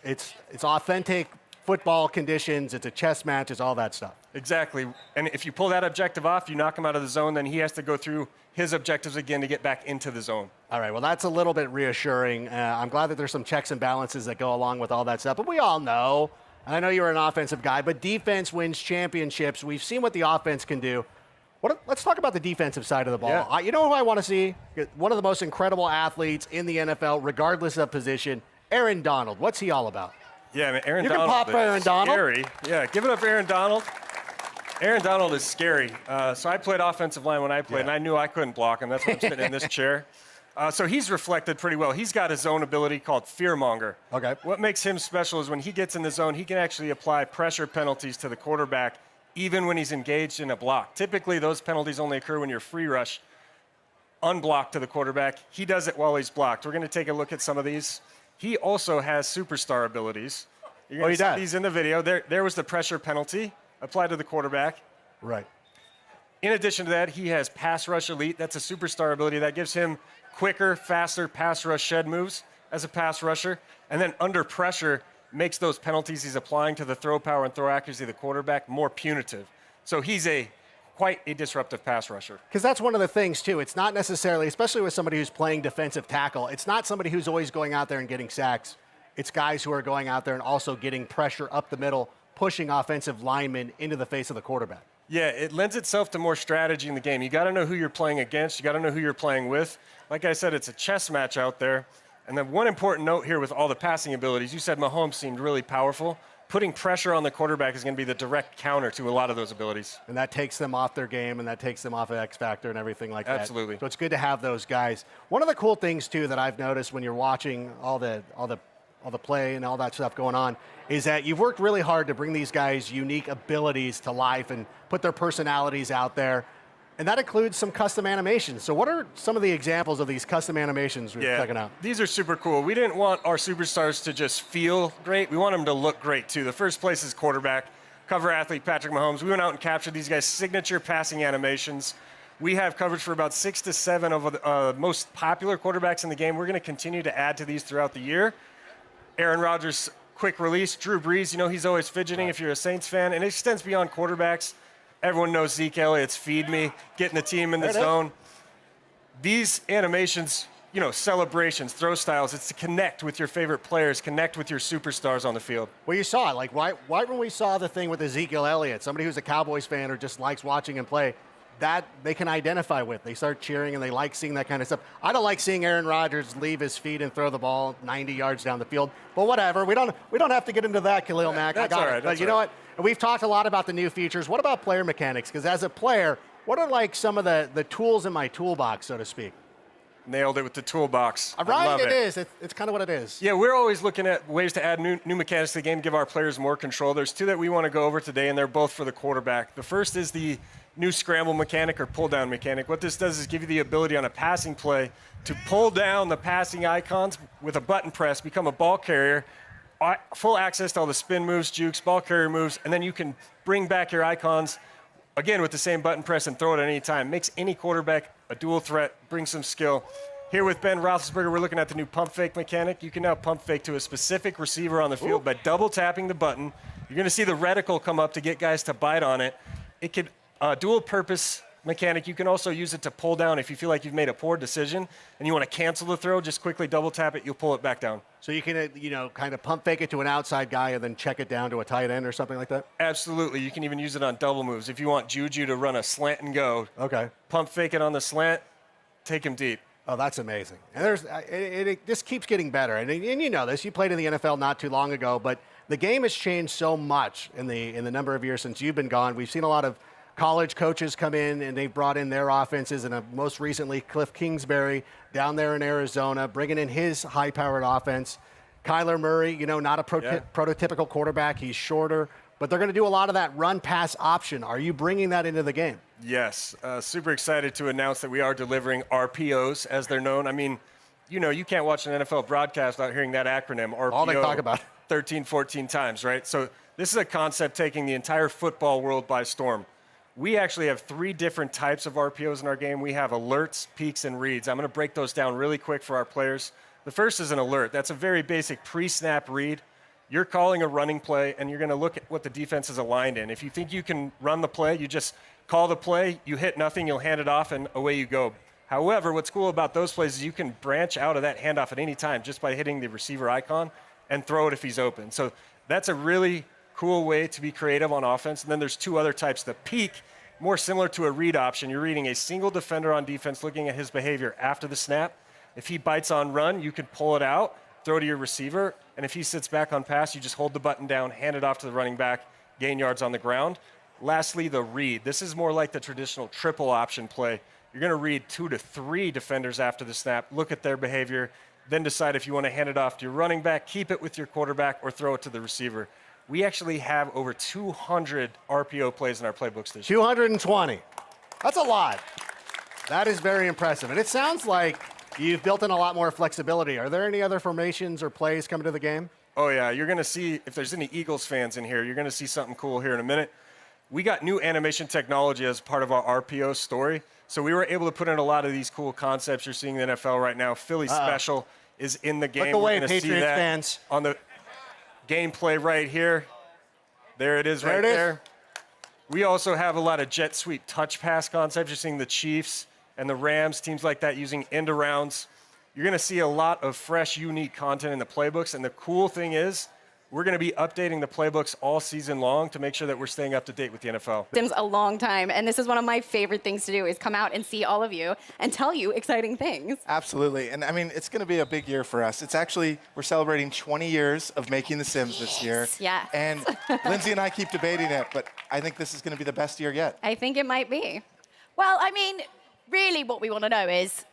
authentic football conditions. It's a chess match. It's all that stuff. Exactly. And if you pull that objective off, you knock him out of the zone, then he has to go through his objectives again to get back into the zone. All right, well, that's a little bit reassuring. I'm glad that there's some checks and balances that go along with all that stuff. But we all know, and I know you're an offensive guy, but defense wins championships. We've seen what the offense can do. Let's talk about the defensive side of the ball. Yeah. You know who I want to see? One of the most incredible athletes in the NFL, regardless of position, Aaron Donald. What's he all about? Yeah, man, Aaron you Donald. You can pop Aaron Donald. Scary. Yeah, give it up, Aaron Donald. Aaron Donald is scary. So I played offensive line when I played, and I knew I couldn't block him. That's why I'm sitting in this chair. So he's reflected pretty well. He's got his own ability called Fearmonger. Okay. What makes him special is when he gets in the zone, he can actually apply pressure penalties to the quarterback even when he's engaged in a block. Typically, those penalties only occur when you're free rush, unblocked to the quarterback. He does it while he's blocked. We're going to take a look at some of these. He also has superstar abilities. You're going to see these in the video. There was the pressure penalty applied to the quarterback. Right. In addition to that, he has pass rush elite. That's a superstar ability that gives him quicker, faster pass rush shed moves as a pass rusher. And then under pressure, makes those penalties he's applying to the throw power and throw accuracy of the quarterback more punitive. So he's quite a disruptive pass rusher. Because that's one of the things, too. It's not necessarily, especially with somebody who's playing defensive tackle, it's not somebody who's always going out there and getting sacks. It's guys who are going out there and also getting pressure up the middle, pushing offensive linemen into the face of the quarterback. Yeah, it lends itself to more strategy in the game. You got to know who you're playing against. You got to know who you're playing with. Like I said, it's a chess match out there. And then one important note here with all the passing abilities, you said Mahomes seemed really powerful. Putting pressure on the quarterback is going to be the direct counter to a lot of those abilities. And that takes them off their game, and that takes them off of X Factor and everything like that. Absolutely. So it's good to have those guys. One of the cool things, too, that I've noticed when you're watching all the play and all that stuff going on is that you've worked really hard to bring these guys' unique abilities to life and put their personalities out there. And that includes some custom animations. So what are some of the examples of these custom animations we're checking out? These are super cool. We didn't want our superstars to just feel great. We want them to look great, too. The first place is quarterback, cover athlete Patrick Mahomes. We went out and captured these guys' signature passing animations. We have coverage for about 6 to 7 of the most popular quarterbacks in the game. We're going to continue to add to these throughout the year. Aaron Rodgers, quick release. Drew Brees, he's always fidgeting if you're a Saints fan. And it extends beyond quarterbacks. Everyone knows Zeke Elliott's feed me, getting the team in the zone. These animations, celebrations, throw styles, it's to connect with your favorite players, connect with your superstars on the field. Well, you saw it. Like, right when we saw the thing with Ezekiel Elliott, somebody who's a Cowboys fan or just likes watching him play, that they can identify with. They start cheering and they like seeing that kind of stuff. I don't like seeing Aaron Rodgers leave his feet and throw the ball 90 yards down the field, but whatever. We don't have to get into that, Khalil Mack. That's I got all right, it. But that's you know all what? We've talked a lot about the new features. What about player mechanics? Because as a player, what are like some of the tools in my toolbox, so to speak? Nailed it with the toolbox. Right, it is. It's kind of what it is. Yeah, we're always looking at ways to add new mechanics to the game, give our players more control. There's 2 that we want to go over today, and they're both for the quarterback. The first is the new scramble mechanic or pull down mechanic. What this does is give you the ability on a passing play to pull down the passing icons with a button press, become a ball carrier, full access to all the spin moves, jukes, ball carrier moves, and then you can bring back your icons again with the same button press and throw it at any time. Makes any quarterback a dual threat, brings some skill. Here with Ben Roethlisberger, we're looking at the new pump fake mechanic. You can now pump fake to a specific receiver on the field by double tapping the button. You're going to see the reticle come up to get guys to bite on it. It could dual purpose mechanic. You can also use it to pull down if you feel like you've made a poor decision and you want to cancel the throw. Just quickly double tap it. You'll pull it back down. So you can, kind of pump fake it to an outside guy and then check it down to a tight end or something like that? Absolutely. You can even use it on double moves. If you want Juju to run a slant and go, okay, pump fake it on the slant, take him deep. Oh, that's amazing. And it just keeps getting better. And you know this. You played in the NFL not too long ago, but the game has changed so much in the number of years since you've been gone. We've seen a lot of college coaches come in, and they've brought in their offenses, and most recently Cliff Kingsbury down there in Arizona, bringing in his high-powered offense. Kyler Murray, not a prototypical quarterback. He's shorter, but they're going to do a lot of that run-pass option. Are you bringing that into the game? Yes. Super excited to announce that we are delivering RPOs, as they're known. I mean, you can't watch an NFL broadcast without hearing that acronym, RPO. All they talk about. 13, 14 times, right? So this is a concept taking the entire football world by storm. We actually have 3 different types of RPOs in our game. We have alerts, peaks, and reads. I'm going to break those down really quick for our players. The first is an alert. That's a very basic pre-snap read. You're calling a running play, and you're going to look at what the defense is aligned in. If you think you can run the play, you just call the play, you hit nothing, you'll hand it off, and away you go. However, what's cool about those plays is you can branch out of that handoff at any time just by hitting the receiver icon and throw it if he's open. So that's a really cool way to be creative on offense. And then there's 2 other types. The peak, more similar to a read option. You're reading a single defender on defense, looking at his behavior after the snap. If he bites on run, you can pull it out, throw to your receiver, and if he sits back on pass, you just hold the button down, hand it off to the running back, gain yards on the ground. Lastly, the read. This is more like the traditional triple option play. You're going to read 2 to 3 defenders after the snap, look at their behavior, then decide if you want to hand it off to your running back, keep it with your quarterback, or throw it to the receiver. We actually have over 200 RPO plays in our playbooks this year. 220. That's a lot. That is very impressive. And it sounds like you've built in a lot more flexibility. Are there any other formations or plays coming to the game? Oh, yeah. You're going to see, if there's any Eagles fans in here, you're going to see something cool here in a minute. We got new animation technology as part of our RPO story. So we were able to put in a lot of these cool concepts you're seeing in the NFL right now. Philly Special is in the game. Look away, we're going to see that fans. On the gameplay right here. There it is right there. We also have a lot of jet sweep touch pass concepts. You're seeing the Chiefs and the Rams, teams like that using end arounds. You're going to see a lot of fresh, unique content in the playbooks. And the cool thing is, we're going to be updating the playbooks all season long to make sure that we're staying up to date with the NFL. Sims a long time, and this is one of my favorite things to do is come out and see all of you and tell you exciting things. Absolutely, and I mean, it's going to be a big year for us. It's actually, we're celebrating 20 years of making The Sims this year. Yeah. And Lindsay and I keep debating it, but I think this is going to be the best year yet. I think it might be. Well, I mean, really what we want to know is,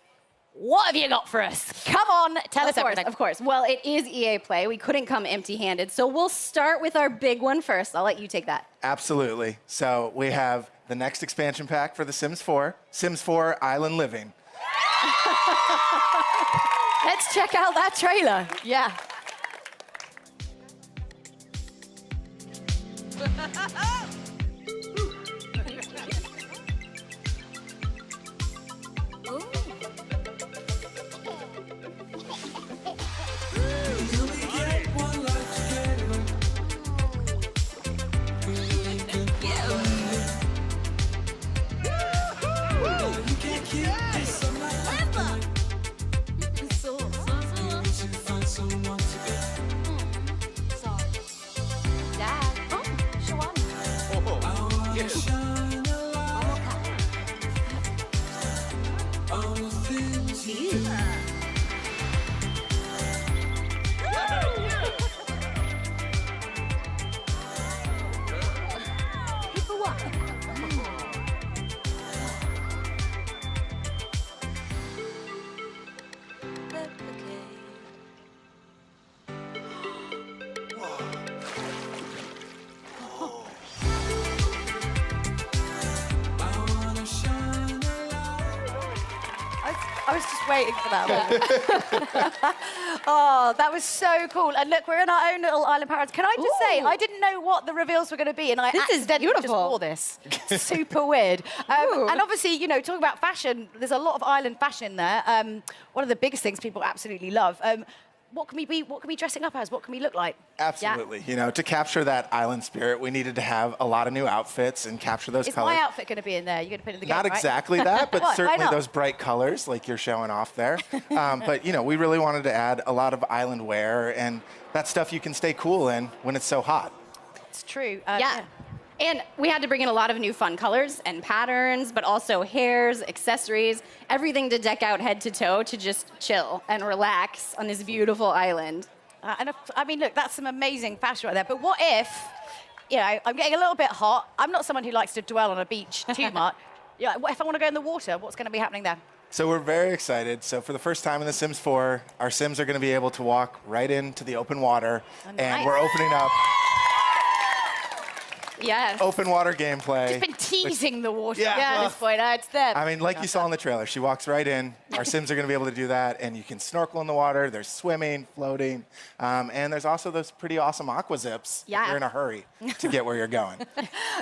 what have you got for us? Come on, tell us everything. Of course. Well, it is EA Play. We couldn't come empty-handed, so we'll start with our big one first. I'll let you take that. Absolutely. So we have the next expansion pack for The Sims 4, Sims 4 Island Living. Let's check out that trailer. Yeah. I was just waiting for that one. Oh, that was so cool. And look, we're in our own little island paradise. Can I just say, I didn't know what the reveals were going to be, and I accidentally just wore this. Super weird. And obviously, you know, talking about fashion, there's a lot of island fashion there. One of the biggest things people absolutely love. What can we be? What can we be dressing up as? What can we look like? Absolutely. You know, to capture that island spirit, we needed to have a lot of new outfits and capture those colors. Is my outfit going to be in there? You're going to put it in the game, Not right? exactly that, but What? certainly those bright colors like you're showing off there. But, you know, we really wanted to add a lot of island wear and that stuff you can stay cool in when it's so hot. It's true. Yeah. And we had to bring in a lot of new fun colors and patterns, but also hairs, accessories, everything to deck out head to toe to just chill and relax on this beautiful island. I mean, look, that's some amazing fashion right there. But what if, you know, I'm getting a little bit hot. I'm not someone who likes to dwell on a beach too much. Yeah, what if I want to go in the water? What's going to be happening there? So we're very excited. So for the first time in The Sims 4, our Sims are going to be able to walk right into the open water. And we're opening up Yes. open water gameplay. Just been teasing the water. Yeah. At this point, it's them. I mean, like you saw in the trailer, she walks right in. Our Sims are going to be able to do that, and you can snorkel in the water. There's swimming, floating, and there's also those pretty awesome aqua zips if you're in a hurry to get where you're going.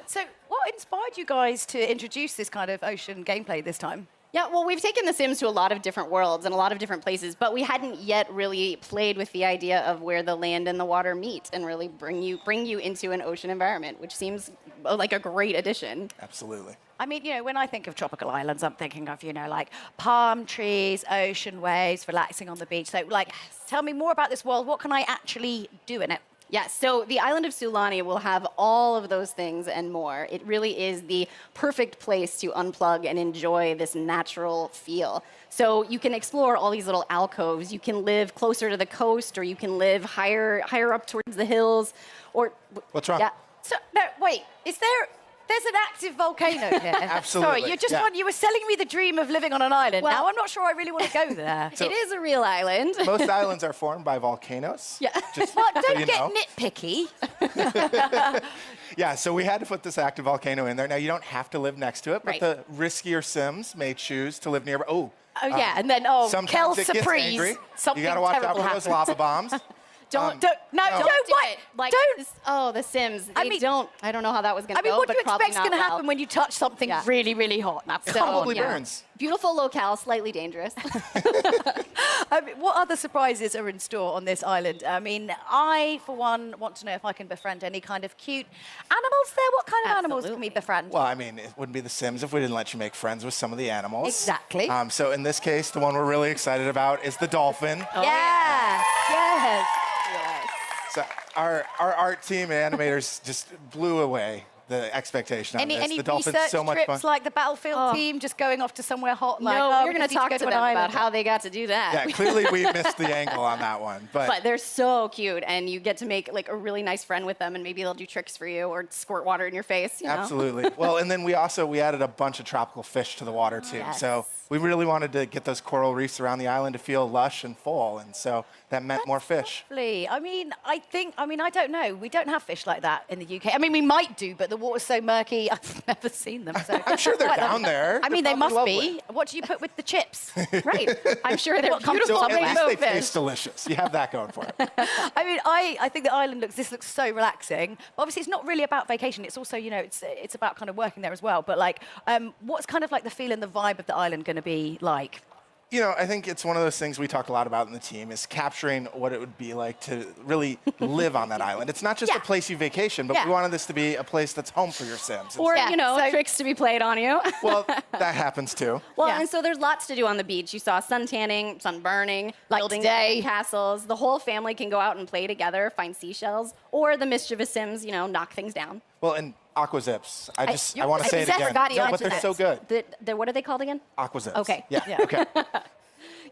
So what inspired you guys to introduce this kind of ocean gameplay this time? Yeah, well, we've taken The Sims to a lot of different worlds and a lot of different places, but we hadn't yet really played with the idea of where the land and the water meet and really bring you into an ocean environment, which seems like a great addition. Absolutely. I mean, you know, when I think of tropical islands, I'm thinking of, you know, like palm trees, ocean waves, relaxing on the beach. So, like, tell me more about this world. What can I actually do in it? Yeah, so the island of Sulani will have all of those things and more. It really is the perfect place to unplug and enjoy this natural feel. So you can explore all these little alcoves. You can live closer to the coast, or you can live higher up towards the hills. Or what's wrong? Yeah. So, no, wait, there's an active volcano here. Absolutely. Sorry, you were selling me the dream of living on an island. Well, now I'm not sure I really want to go there. It is a real island. Most islands are formed by volcanoes. Yeah. Just Well, so don't you get know. nitpicky. Yeah, so we had to put this active volcano in there. Now, you don't have to live next to it, but Right. the riskier Sims may choose to live nearby. Yeah, and then, sometimes Kel's it gets surprise. angry. Something You got to watch out terrible for those happens. lava bombs. Don't do what? it. Like, Don't. Oh, The Sims. I don't know how that was going to I mean, go, what do but you probably expect's not going to well. happen when you touch something really, really hot? Probably yeah. burns. Beautiful locale, slightly dangerous. I mean, what other surprises are in store on this island? I mean, I, for one, want to know if I can befriend any kind of cute animals there. What kind of animals can we befriend? Well, I mean, it wouldn't be The Sims if we didn't let you make friends with some of the animals. Exactly. So in this case, the one we're really excited about is the dolphin. Yes. Yes. So our art team and animators just blew away the expectation on this. Any The dolphin's research so much trips fun. like the Battlefield team just going off to somewhere hot? Like, No, oh, we're we going to just talk need to go them an about island. how they got to do that. Yeah, clearly we missed the angle on that one. But they're so cute, and you get to make like a really nice friend with them, and maybe they'll do tricks for you or squirt water in your face. You know? Absolutely. Well, and then we added a bunch of tropical fish to the water too. Yes. So We really wanted to get those coral reefs around the island to feel lush and full, and so that meant more fish. Lovely. I mean, I don't know. We don't have fish like that in the UK. I mean, we might do, but the water's so murky, I've never seen them. So I'm sure they're quite down lovely. there. I mean, They're they must probably be. lovely. What do you put with the chips? Right. I'm sure they're beautiful So at least rainbow they fish. taste delicious. You have that going for it. I mean, I think the island looks so relaxing. But obviously, it's not really about vacation. It's also, it's about kind of working there as well. But like, what's kind of like the feeling, the vibe of the island going to be like? I think it's one of those things we talk a lot about in the team is capturing what it would be like to really live on that island. It's not just a place you vacation, but we wanted this to be a place that's home for your Sims. Or, tricks to be played on you. Well, that happens too. Well, and so there's lots to do on the beach. You saw sun tanning, sun burning, building castles. The whole family can go out and play together, find seashells, or the mischievous Sims, knock things down. Well, and aqua zips. I want to say it again. No, but they're so good. What are they called again? Aqua zips. Okay. Yeah. Okay.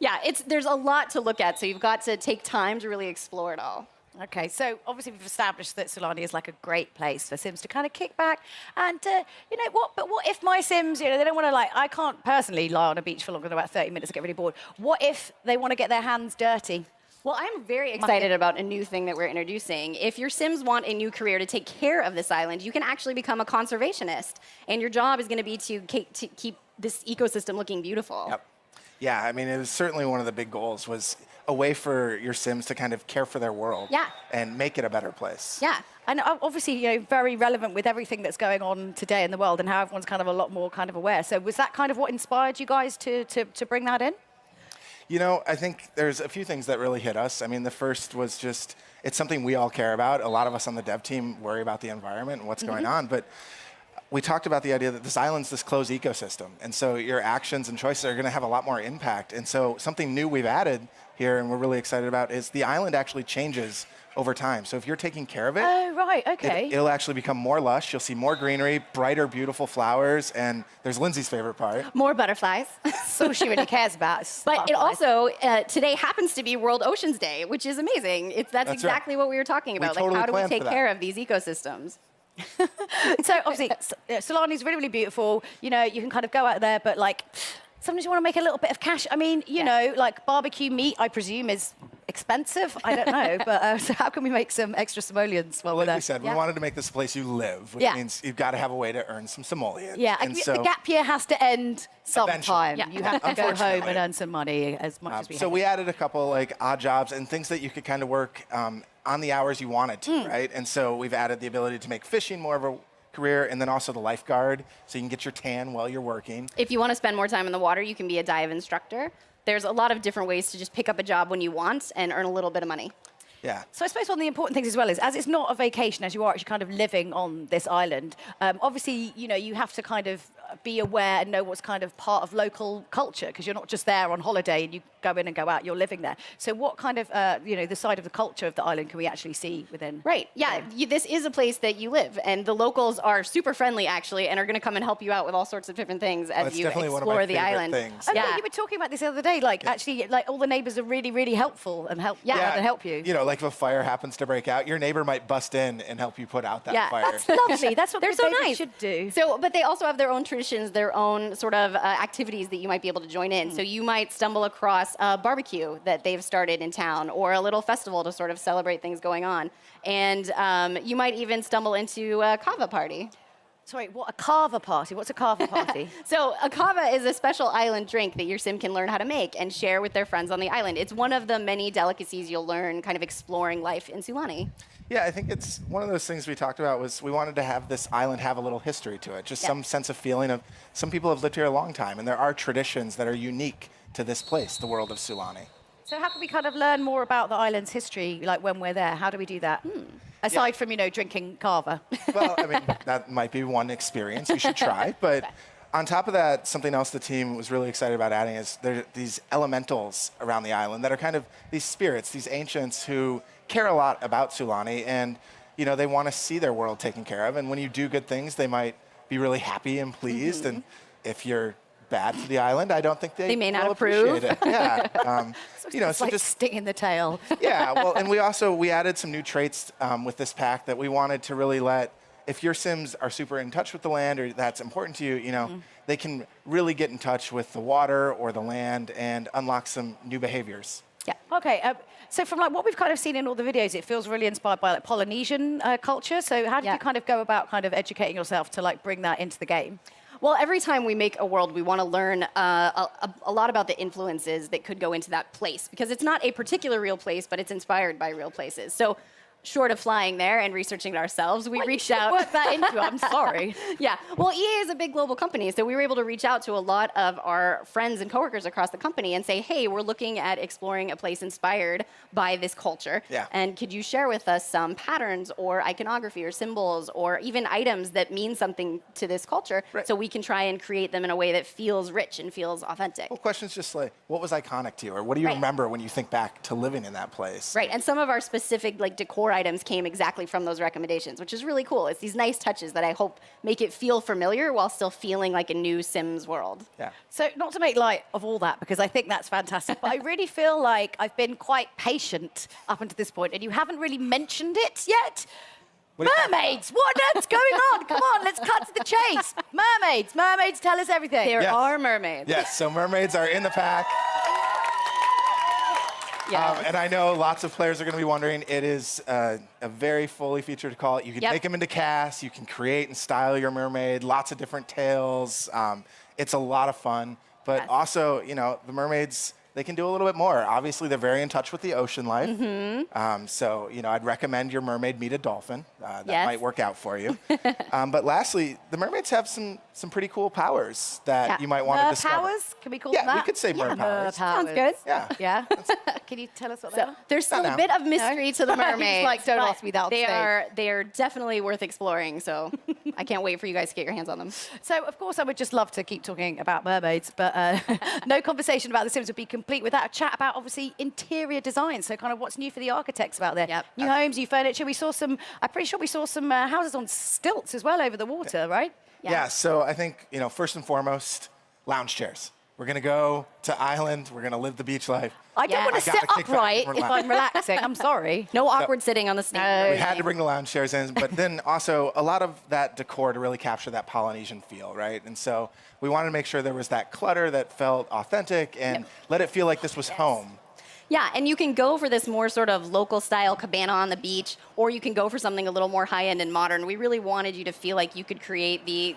Yeah, there's a lot to look at, so you've got to take time to really explore it all. Okay, so obviously we've established that Sulani is like a great place for Sims to kind of kick back. And but what if my Sims, they don't want to I can't personally lie on a beach for longer than about 30 minutes to get really bored. What if they want to get their hands dirty? Well, I'm very excited about a new thing that we're introducing. If your Sims want a new career to take care of this island, you can actually become a conservationist. And your job is going to be to keep this ecosystem looking beautiful. Yep. Yeah, I mean, it was certainly one of the big goals was a way for your Sims to kind of care for their world and make it a better place. Yeah, and obviously, very relevant with everything that's going on today in the world and how everyone's kind of a lot more kind of aware. So was that kind of what inspired you guys to bring that in? I think there's a few things that really hit us. I mean, the first was just, it's something we all care about. A lot of us on the dev team worry about the environment and what's going on, but we talked about the idea that this island's this closed ecosystem, and so your actions and choices are going to have a lot more impact. And so something new we've added here and we're really excited about is the island actually changes over time. So if you're taking care of it, it'll actually become more lush. You'll see more greenery, brighter, beautiful flowers, and there's Lindsay's favorite part. More butterflies. So she really cares about. But it also, today happens to be World Oceans Day, which is amazing. That's exactly what we were talking about. Totally how do we planned take for care of these ecosystems? So obviously, Sulani's really, really beautiful. You can kind of go out there, but sometimes you want to make a little bit of cash. I mean, barbecue meat, I presume, is expensive. I don't know, but so how can we make some extra simoleons while we're there? Like we said, we wanted to make this a place you live, which means you've got to have a way to earn some simoleons. Yeah, and so the gap year has to end sometime. Eventually. You have to go home and earn some money as much as we So we added a couple odd jobs and things that you could kind of work on the hours you wanted to, right? And so we've added the ability to make fishing more of a career, and then also the lifeguard, so you can get your tan while you're working. If you want to spend more time in the water, you can be a dive instructor. There's a lot of different ways to just pick up a job when you want and earn a little bit of money. Yeah. So I suppose one of the important things as well is, as it's not a vacation, as you are actually kind of living on this island, obviously, you have to kind of be aware and know what's kind of part of local culture, because you're not just there on holiday and you go in and go out, you're living there. So what kind of, the side of the culture of the island can we actually see within? Right, yeah, this is a place that you live, and the locals are super friendly, actually, and are going to come and help you out with all sorts of different things as you explore the island. Things. Yeah. You were talking about this the other day, actually, all the neighbors are really, really helpful and help you. Like if a fire happens to break out, your neighbor might bust in and help you put out that fire. That's lovely. That's what they're so nice. Should do. So, but they also have their own traditions, their own sort of activities that you might be able to join in. So you might stumble across a barbecue that they've started in town, or a little festival to sort of celebrate things going on. And you might even stumble into a kava party. Sorry, what, a kava party? What's a kava party? So a kava is a special island drink that your sim can learn how to make and share with their friends on the island. It's one of the many delicacies you'll learn kind of exploring life in Sulani. Yeah, I think it's one of those things we talked about was we wanted to have this island have a little history to it, just some sense of feeling of some people have lived here a long time, and there are traditions that are unique to this place, the world of Sulani. So how can we kind of learn more about the island's history, when we're there? How do we do that? Aside from, drinking kava. Well, I mean, that might be one experience you should try, but on top of that, something else the team was really excited about adding is there are these elementals around the island that are kind of these spirits, these ancients who care a lot about Sulani, and they want to see their world taken care of. And when you do good things, they might be really happy and pleased. And if you're bad to the island, I don't think they may not will approve. Appreciate it. Yeah. So just sting in the tail. Yeah. Well, and we added some new traits with this pack that we wanted to really let. If your Sims are super in touch with the land or that's important to you, they can really get in touch with the water or the land and unlock some new behaviors. Yeah. Okay. So from like what we've kind of seen in all the videos, it feels really inspired by like Polynesian culture. So how did you kind of go about kind of educating yourself to like bring that into the game? Well, every time we make a world, we want to learn a lot about the influences that could go into that place, because it's not a particular real place, but it's inspired by real places. So short of flying there and researching it ourselves, we reached out. Work that into it. I'm sorry. Yeah. Well, EA is a big global company, so we were able to reach out to a lot of our friends and coworkers across the company and say, hey, we're looking at exploring a place inspired by this culture. Yeah. And could you share with us some patterns or iconography or symbols or even items that mean something to this culture, so we can try and create them in a way that feels rich and feels authentic? Well, questions just like, what was iconic to you? Or what do you remember when you think back to living in that place? Right, and some of our specific like decor items came exactly from those recommendations, which is really cool. It's these nice touches that I hope make it feel familiar while still feeling like a new Sims world. Yeah. So not to make light of all that, because I think that's fantastic, but I really feel like I've been quite patient up until this point, and you haven't really mentioned it yet. Mermaids! What on earth's going on? Come on, let's cut to the chase. Mermaids! Mermaids, tell us everything. There are mermaids. Yes, so mermaids are in the pack. And I know lots of players are going to be wondering, it is a very fully featured call. You can take them into cast, you can create and style your mermaid, lots of different tails. It's a lot of fun, but also, you know, the mermaids, they can do a little bit more. Obviously, they're very in touch with the ocean life. So, you know, I'd recommend your mermaid meet a dolphin. That might work out for you. But lastly, the mermaids have some pretty cool powers that you might want to discover. Powers? Can we call them that? Yeah, we could say mer powers. Sounds good. Yeah. Yeah. Can you tell us what they are? There's still a bit of mystery to the mermaids. Like, don't ask me that on they stage. they are definitely worth exploring, so I can't wait for you guys to get your hands on them. So, of course, I would just love to keep talking about mermaids, but no conversation about The Sims would be complete without a chat about, obviously, interior design. So kind of what's new for the architects out there. New homes, new furniture. We saw some, I'm pretty sure we saw some houses on stilts as well over the water, right? Yeah, so I think, you know, first and foremost, lounge chairs. We're going to go to Island. We're going to live the beach life. I don't want to sit upright if I'm relaxing. I'm sorry. No awkward sitting on the stage. We had to bring the lounge chairs in, but then also a lot of that decor to really capture that Polynesian feel, right? And so we wanted to make sure there was that clutter that felt authentic and let it feel like this was home. Yeah, and you can go for this more sort of local style cabana on the beach, or you can go for something a little more high end and modern. We really wanted you to feel like you could create the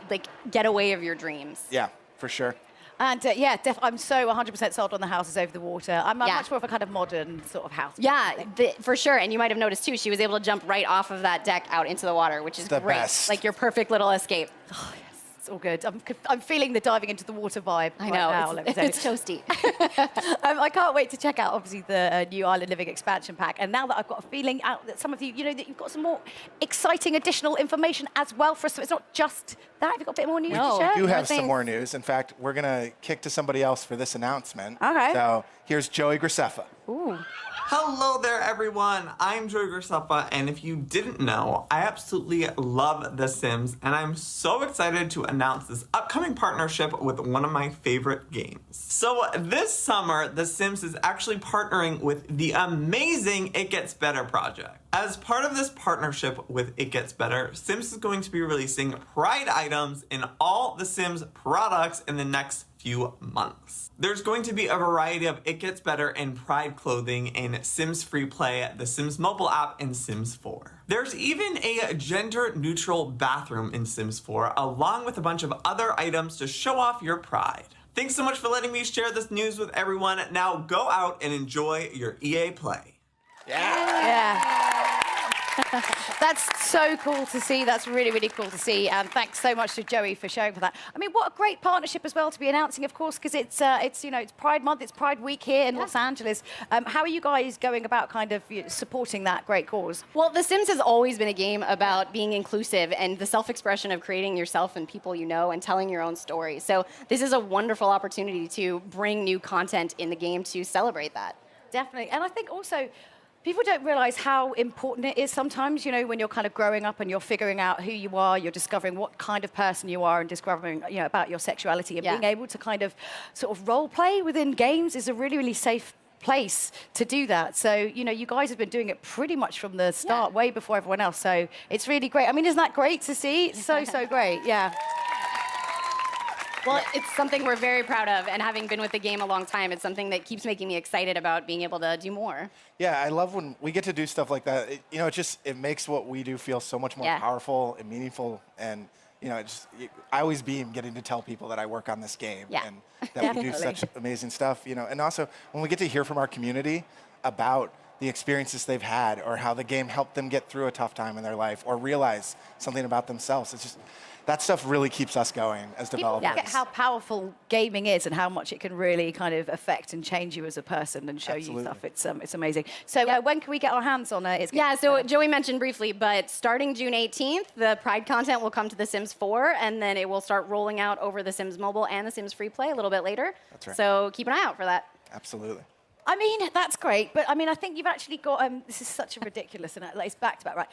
getaway of your dreams. Yeah, for sure. And yeah, I'm so 100% sold on the houses over the water. I'm much more of a kind of modern sort of house. Yeah, for sure. And you might have noticed too, she was able to jump right off of that deck out into the water, which is the great. Best. Like your perfect little escape. Oh, yes. It's all good. I'm feeling the diving into the water vibe. I know. Right now, let me tell you. It's toasty. I can't wait to check out, obviously, the new Island Living expansion pack. And now that I've got a feeling out that some of you, you know, that you've got some more exciting additional information as well for us. So it's not just that. Have you got a bit more news to share? We do have some more news. In fact, we're going to kick to somebody else for this announcement. Okay. So here's Joey Graceffa. Ooh. Hello there, everyone. I'm Joey Graceffa, and if you didn't know, I absolutely love The Sims, and I'm so excited to announce this upcoming partnership with one of my favorite games. So this summer, The Sims is actually partnering with the amazing It Gets Better project. As part of this partnership with It Gets Better, Sims is going to be releasing Pride items in all The Sims products in the next few months. There's going to be a variety of It Gets Better and Pride clothing in Sims Free Play, the Sims mobile app, and Sims 4. There's even a gender-neutral bathroom in Sims 4, along with a bunch of other items to show off your pride. Thanks so much for letting me share this news with everyone. Now go out and enjoy your EA Play. Yeah. That's so cool to see. That's really, really cool to see. And thanks so much to Joey for sharing for that. I mean, what a great partnership as well to be announcing, of course, because it's you know, it's Pride Month, it's Pride Week here in Los Angeles. How are you guys going about kind of supporting that great cause? Well, The Sims has always been a game about being inclusive and the self-expression of creating yourself and people you know and telling your own story. So this is a wonderful opportunity to bring new content in the game to celebrate that. Definitely. And I think also, people don't realize how important it is sometimes, you know, when you're kind of growing up and you're figuring out who you are, you're discovering what kind of person you are and discovering, you know, about your sexuality, and being able to kind of sort of role play within games is a really, really safe place to do that. So, you know, you guys have been doing it pretty much from the start, way before everyone else. So it's really great. I mean, isn't that great to see? It's so, so great. Yeah. Well, it's something we're very proud of, and having been with the game a long time, it's something that keeps making me excited about being able to do more. Yeah, I love when we get to do stuff like that. It makes what we do feel so much more powerful and meaningful. And I always beam getting to tell people that I work on this game and that we do such amazing stuff. And also when we get to hear from our community about the experiences they've had or how the game helped them get through a tough time in their life or realize something about themselves. It's just, that stuff really keeps us going as developers. People forget how powerful gaming is and how much it can really kind of affect and change you as a person and show you stuff. It's amazing. So when can we get our hands on it? So Joey mentioned briefly, but starting June 18th, the Pride content will come to The Sims 4, and then it will start rolling out over The Sims Mobile and The Sims Free Play a little bit later. That's right. So keep an eye out for that. Absolutely. I mean, that's great, but I think you've actually got, this is such a ridiculous, and it's back-to-back, right?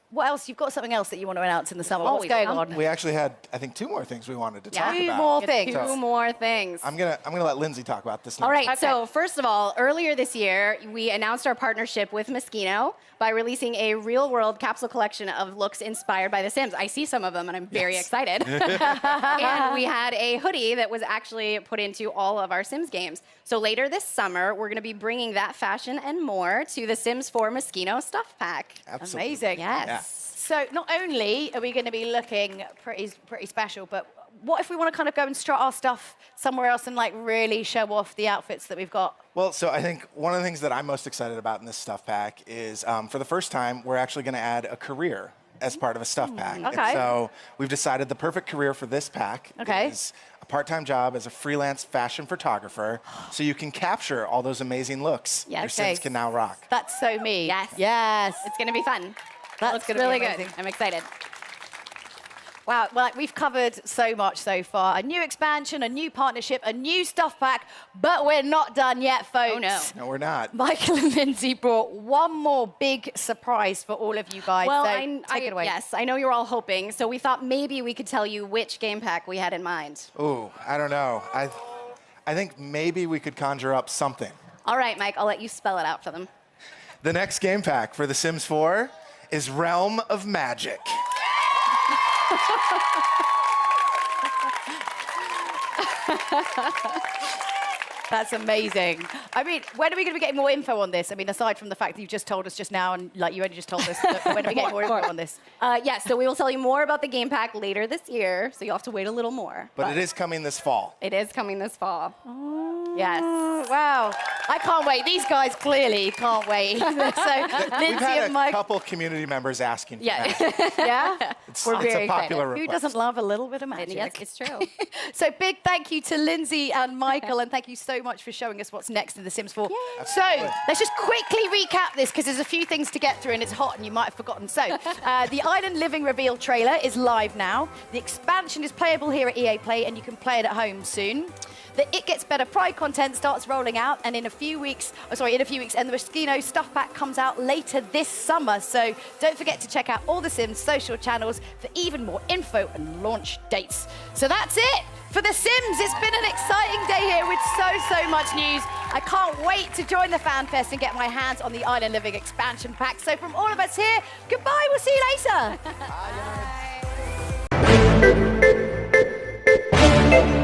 What else? You've got something else that you want to announce in the summer. What's going on? We actually had, I think, 2 more things we wanted to talk about. 2 more things. 2 more things. I'm gonna let Lindsay talk about this now. All right, so first of all, earlier this year, we announced our partnership with Moschino by releasing a real-world capsule collection of looks inspired by The Sims. I see some of them, and I'm very excited. And we had a hoodie that was actually put into all of our Sims games. So later this summer, we're going to be bringing that fashion and more to the Sims 4 Moschino Stuff Pack. Absolutely. Amazing. Yes. Yeah. So not only are we going to be looking pretty special, but what if we want to kind of go and strut our stuff somewhere else and really show off the outfits that we've got? Well, so I think one of the things that I'm most excited about in this stuff pack is for the first time, we're actually going to add a career as part of a stuff pack. Okay. And so we've decided the perfect career for this pack is a part-time job as a freelance fashion photographer, so you can capture all those amazing looks your Sims can now rock. That's so me. Yes. Yes. It's going to be fun. That's Looks really good. I'm excited. Wow, well, we've covered so much so far. A new expansion, a new partnership, a new stuff pack, but we're not done yet, folks. Oh, no. No, we're not. Michael and Lindsay brought one more big surprise for all of you guys. Well, so take it away. Yes, I know you're all hoping, so we thought maybe we could tell you which game pack we had in mind. Ooh, I don't know. I think maybe we could conjure up something. All right, Mike, I'll let you spell it out for them. The next game pack for The Sims 4 is Realm of Magic. That's amazing. I mean, when are we going to be getting more info on this? I mean, aside from the fact that you just told us just now, and you only just told us, when are we getting more info on this? Yes, so we will tell you more about the game pack later this year, so you'll have to wait a little more. But it is coming this fall. It is coming this fall. Oh, yes. Wow. I can't wait. These guys clearly can't wait. So, We've Lindsay had and a Mike. couple community members asking for Yeah. that. Yeah? It's We're a very popular excited. Who request. doesn't love a little bit of magic? Yes, it's true. So big thank you to Lindsay and Michael, and thank you so much for showing us what's next in The Sims 4. Yay. So let's just quickly recap this, because there's a few things to get through, and it's hot, and you might have forgotten. So the Island Living reveal trailer is live now. The expansion is playable here at EA Play, and you can play it at home soon. The It Gets Better Pride content starts rolling out, and in a few weeks, and the Moschino Stuff Pack comes out later this summer. So don't forget to check out all The Sims social channels for even more info and launch dates. So that's it for The Sims. It's been an exciting day here with so much news. I can't wait to join the Fan Fest and get my hands on the Island Living expansion pack. So from all of us here, goodbye. We'll see you later. Bye.